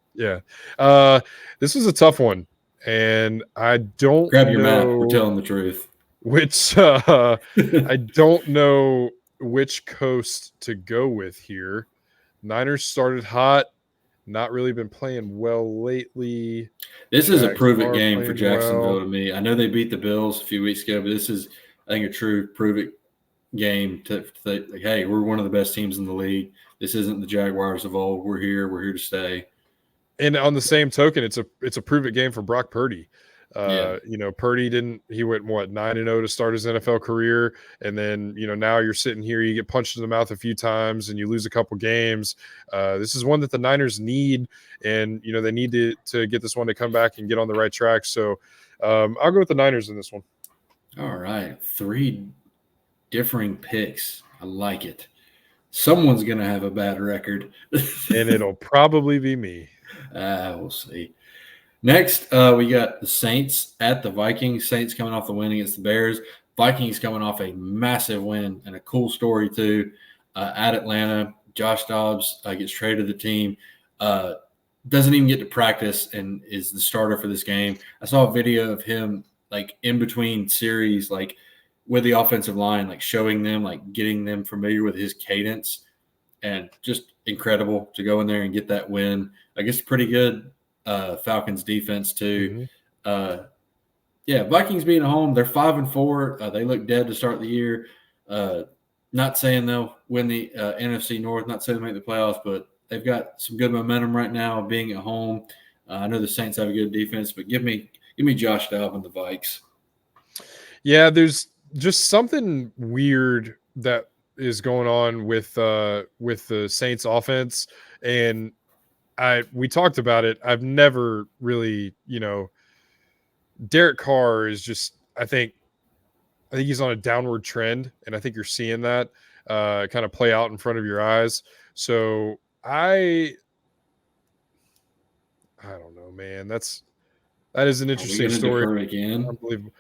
was a tough one, and I don't grab your map. We're telling the truth. which I don't know which coast to go with here. Niners started hot, not really been playing well lately. This is a Jags prove it are game for playing Jacksonville well. to me. I know they beat the Bills a few weeks ago, but this is, I think, a true prove it game to like, hey, we're one of the best teams in the league. This isn't the Jaguars of old. We're here. We're here to stay. And on the same token, it's a prove it game for Brock Purdy. Yeah. Purdy he went what 9-0 to start his NFL career, and then now you're sitting here, you get punched in the mouth a few times, and you lose a couple games. This is one that the Niners need, and they need to get this one to come back and get on the right track. So I'll go with the Niners in this one. All right, 3 differing picks. I like it. Someone's gonna have a bad record, and it'll probably be me. We'll see. Next, we got the Saints at the Vikings. Saints coming off the win against the Bears. Vikings coming off a massive win, and a cool story too. At Atlanta, Josh Dobbs gets traded to the team. Doesn't even get to practice and is the starter for this game. I saw a video of him like in between series, like with the offensive line, like showing them, like getting them familiar with his cadence, and just incredible to go in there and get that win. I guess pretty good Falcons defense too. Mm-hmm. Vikings being at home, they're 5-4. They look dead to start the year. Not saying they'll win the NFC North, not saying they'll make the playoffs, but they've got some good momentum right now being at home. I know the Saints have a good defense, but give me Josh Dobbs and the Vikes. Yeah, there's just something weird that is going on with the Saints offense, and we talked about it. I've never really, Derek Carr is just, I think he's on a downward trend, and I think you're seeing that kind of play out in front of your eyes. So I don't know, man. That is an interesting story. Defer again? Unbelievable.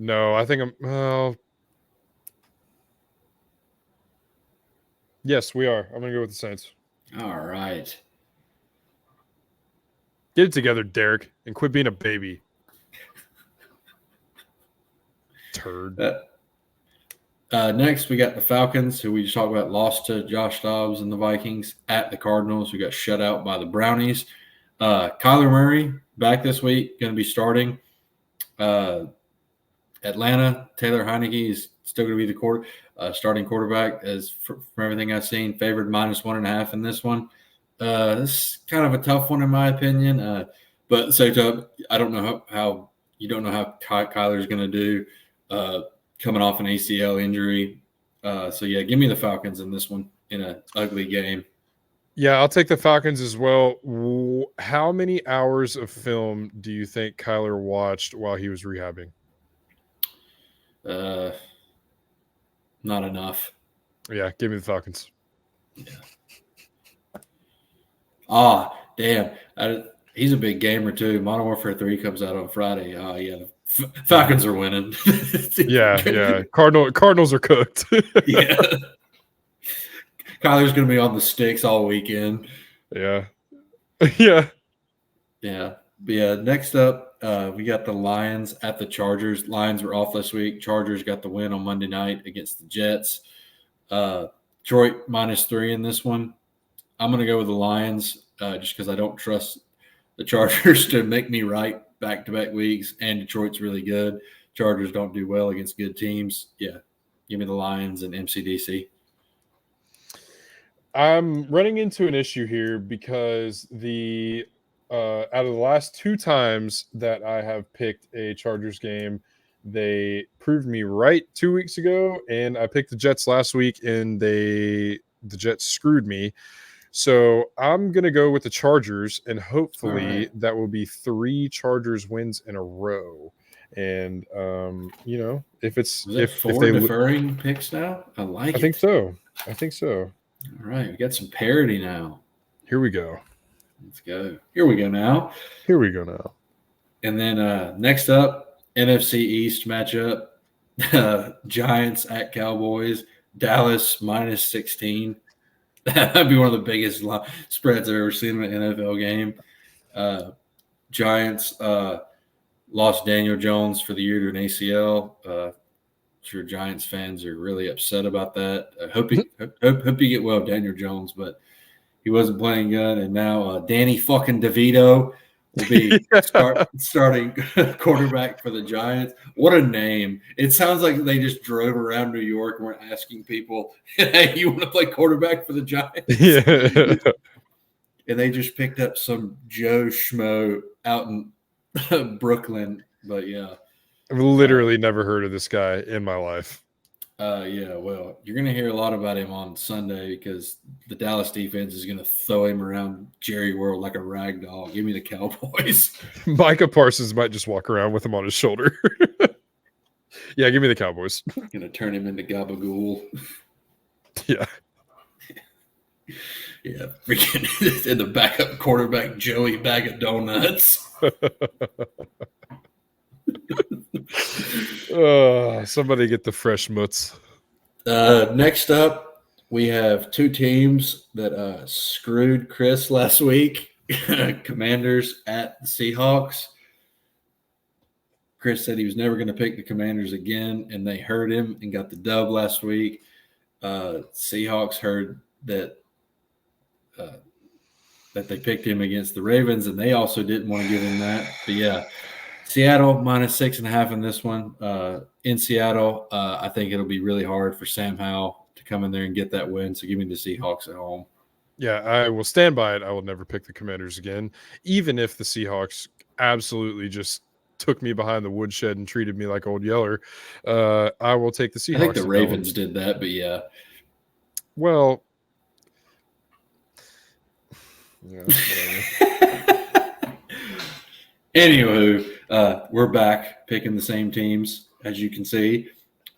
No, I think yes, we are. I'm gonna go with the Saints. All right. Get it together, Derek, and quit being a baby. Turd. Next, we got the Falcons, who we just talked about, lost to Josh Dobbs and the Vikings. At the Cardinals, who got shut out by the Brownies. Kyler Murray back this week, going to be starting. Atlanta, Taylor Heineke is still going to be the starting quarterback, as from everything I've seen, favored -1.5 in this one. This is kind of a tough one in my opinion. But so I don't know how you don't know how Kyler's going to do coming off an ACL injury. Give me the Falcons in this one in an ugly game. Yeah, I'll take the Falcons as well. How many hours of film do you think Kyler watched while he was rehabbing? Not enough. Yeah, give me the Falcons. Yeah. Damn. He's a big gamer too. Modern Warfare 3 comes out on Friday. Falcons are winning. yeah. Cardinals are cooked. Yeah. Kyler's going to be on the sticks all weekend. Yeah. Yeah. Yeah. But yeah, next up, we got the Lions at the Chargers. Lions were off this week. Chargers got the win on Monday night against the Jets. Detroit -3 in this one. I'm going to go with the Lions just because I don't trust the Chargers to make me right back-to-back weeks, and Detroit's really good. Chargers don't do well against good teams. Yeah, give me the Lions and MCDC. I'm running into an issue here because out of the last 2 times that I have picked a Chargers game, they proved me right 2 weeks ago, and I picked the Jets last week, and the Jets screwed me. So I'm going to go with the Chargers, and hopefully that will be 3 Chargers wins in a row. And, if it's if they deferring picks now, I think so. I think so. All right, we got some parity now. Here we go. Let's go. Here we go now. And then next up, NFC East matchup. Giants at Cowboys. Dallas -16. That'd be one of the biggest spreads I've ever seen in an NFL game. Giants lost Daniel Jones for the year to an ACL. Sure, Giants fans are really upset about that. I hope you get well, Daniel Jones, but he wasn't playing good. And now Danny fucking DeVito will be starting quarterback for the Giants. What a name. It sounds like they just drove around New York and were asking people, hey, you want to play quarterback for the Giants? Yeah. And they just picked up some Joe Schmo out in Brooklyn. But yeah. I've literally never heard of this guy in my life. Yeah, well, you're going to hear a lot about him on Sunday because the Dallas defense is going to throw him around Jerry World like a rag doll. Give me the Cowboys. Micah Parsons might just walk around with him on his shoulder. Yeah, give me the Cowboys. Going to turn him into Gabagool. Yeah. Yeah, freaking in the backup quarterback, Joey Bag of Donuts. Somebody get the fresh mutts. Next up, we have two teams that screwed Chris last week. Commanders at the Seahawks. Chris said he was never going to pick the Commanders again, and they heard him and got the dub last week. Seahawks heard that they picked him against the Ravens, and they also didn't want to give him that. But yeah, Seattle -6.5 in this one. In Seattle, I think it'll be really hard for Sam Howell to come in there and get that win. So give me the Seahawks at home. Yeah, I will stand by it. I will never pick the Commanders again, even if the Seahawks absolutely just took me behind the woodshed and treated me like Old Yeller. I will take the Seahawks. I think the Ravens did that, but yeah. Well, yeah, Anywho, we're back picking the same teams, as you can see.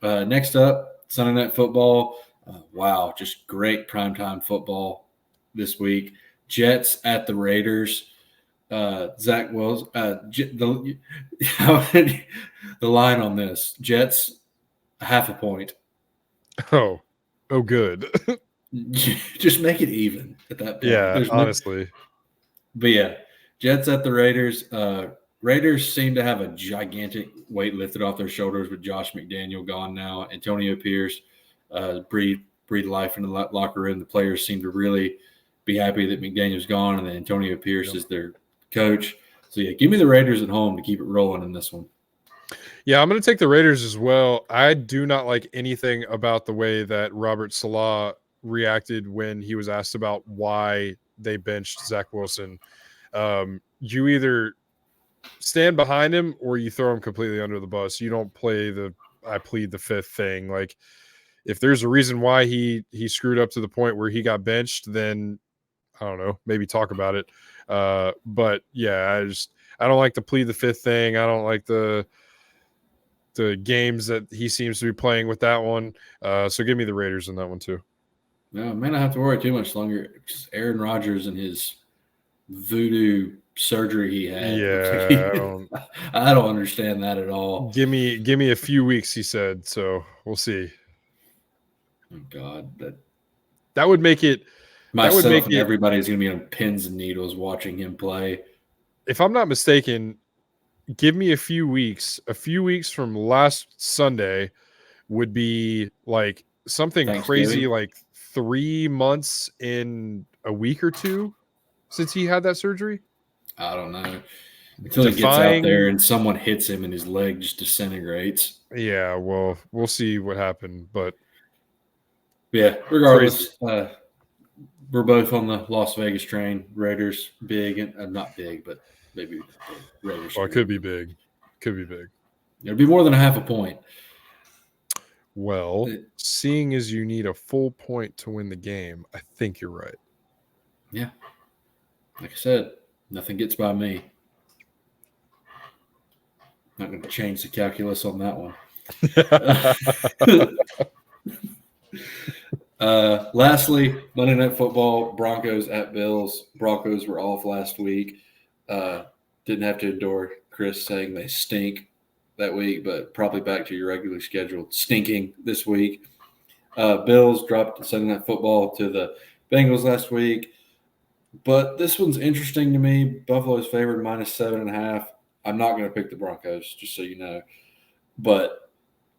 Next up, Sunday Night Football. Wow, just great primetime football this week. Jets at the Raiders. Zach Wills. The line on this: Jets, 0.5 point. Oh, good. Just make it even at that point. Yeah, honestly. But yeah, Jets at the Raiders. Raiders seem to have a gigantic weight lifted off their shoulders with Josh McDaniel gone now. Antonio Pierce breathed life into the locker room. The players seem to really be happy that McDaniel's gone and that Antonio Pierce is their coach. So yeah, give me the Raiders at home to keep it rolling in this one. Yeah, I'm going to take the Raiders as well. I do not like anything about the way that Robert Saleh reacted when he was asked about why they benched Zach Wilson. You either stand behind him or you throw him completely under the bus. You don't play the I plead the fifth thing. Like, if there's a reason why he screwed up to the point where he got benched, then I don't know, maybe talk about it. But yeah, I don't like the plead the fifth thing. I don't like the games that he seems to be playing with that one. So give me the Raiders in that one too. No, may not have to worry too much longer. Aaron Rodgers and his voodoo surgery he had. Yeah, I don't understand that at all. Give me a few weeks, he said. So we'll see. Oh God, that would make it. Myself and everybody's going to be on pins and needles watching him play. If I'm not mistaken, give me a few weeks. A few weeks from last Sunday would be like something crazy, like 3 months in a week or two since he had that surgery. I don't know. Until he gets out there and someone hits him and his leg just disintegrates. Yeah, well, we'll see what happened. But yeah, regardless, we're both on the Las Vegas train. Raiders big and not big, but maybe Raiders. Well, it could be big. Could be big. It'll be more than 0.5 point. Well, seeing as you need a full point to win the game, I think you're right. Yeah. Like I said, nothing gets by me. Not going to change the calculus on that one. Lastly, Monday Night Football, Broncos at Bills. Broncos were off last week. Didn't have to endure Chris saying they stink that week, but probably back to your regularly scheduled stinking this week. Bills dropped Sunday Night Football to the Bengals last week. But this one's interesting to me. Buffalo's favored -7.5. I'm not going to pick the Broncos, just so you know. But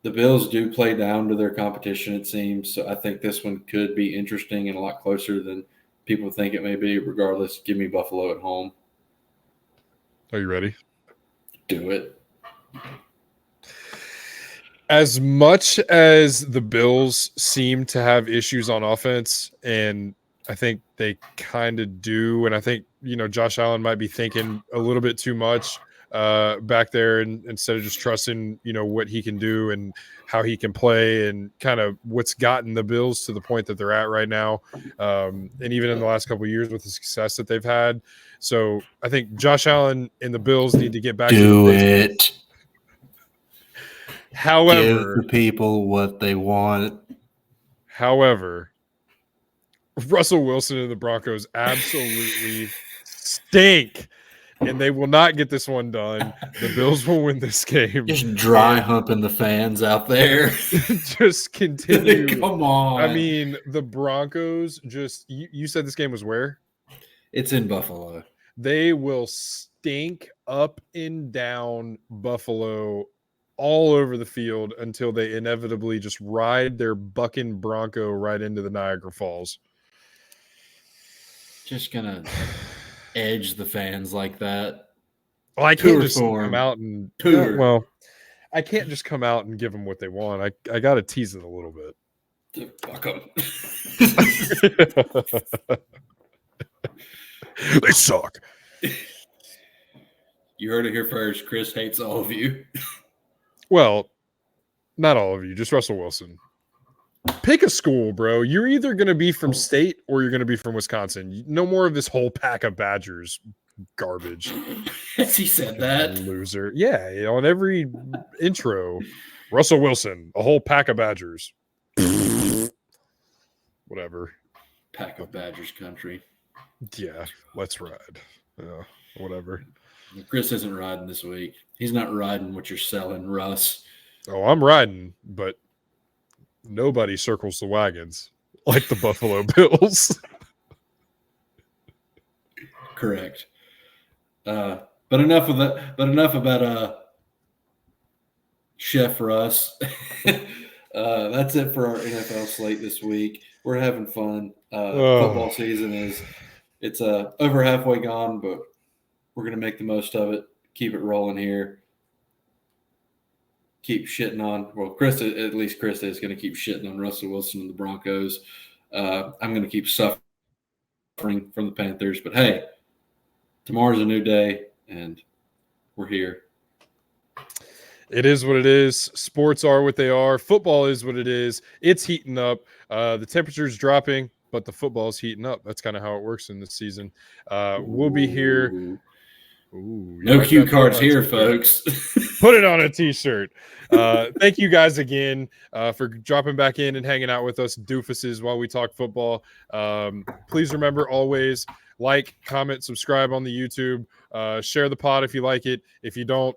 the Bills do play down to their competition, it seems. So I think this one could be interesting and a lot closer than people think it may be. Regardless, give me Buffalo at home. Are you ready? Do it. As much as the Bills seem to have issues on offense, and I think they kind of do, and I think, Josh Allen might be thinking a little bit too much back there, and instead of just trusting, what he can do and how he can play, and kind of what's gotten the Bills to the point that they're at right now, and even in the last couple of years with the success that they've had. So I think Josh Allen and the Bills need to get back to the basics. It. However, Give the people what they want. Russell Wilson and the Broncos absolutely stink, and they will not get this one done. The Bills will win this game. Just dry humping the fans out there. Just continue. Come on. I mean, the Broncos just – you said this game was where? It's in Buffalo. They will stink up and down Buffalo all over the field until they inevitably just ride their bucking Bronco right into the Niagara Falls. Just gonna edge the fans like that. Well, I can't just come out and Tour. I can't just come out and give them what they want. I got to tease it a little bit. Fuck them. They suck. You heard it here first. Chris hates all of you. Well, not all of you, just Russell Wilson. Pick a school, bro. You're either going to be from state or you're going to be from Wisconsin. No more of this whole pack of Badgers garbage. Yes, he said that. Loser. Yeah, on every intro, Russell Wilson, a whole pack of Badgers. Whatever. Pack of Badgers country. Yeah, let's ride. Yeah, whatever. Chris isn't riding this week. He's not riding what you're selling, Russ. Oh, I'm riding, but nobody circles the wagons like the Buffalo Bills. Correct. But enough of that. But enough about Chef Russ. That's it for our NFL slate this week. We're having fun. Football season it's over halfway gone, but we're gonna make the most of it. Keep it rolling here. Keep shitting on. Well, Chris is going to keep shitting on Russell Wilson and the Broncos. I'm going to keep suffering from the Panthers. But hey, tomorrow's a new day, and we're here. It is what it is. Sports are what they are. Football is what it is. It's heating up. The temperature's dropping, but the football is heating up. That's kind of how it works in this season. We'll be here. Ooh, no cue cards here, folks. Put it on a t-shirt. Thank you guys again for dropping back in and hanging out with us doofuses while we talk football. Please remember, always like, comment, subscribe on the YouTube. Share the pod if you like it. If you don't,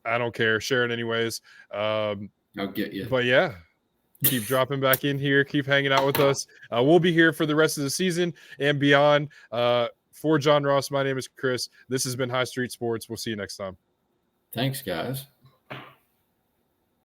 I don't care. Share it anyways. I'll get you. But yeah, keep dropping back in here. Keep hanging out with us. We'll be here for the rest of the season and beyond. For John Ross, my name is Chris. This has been High Street Sports. We'll see you next time. Thanks, guys.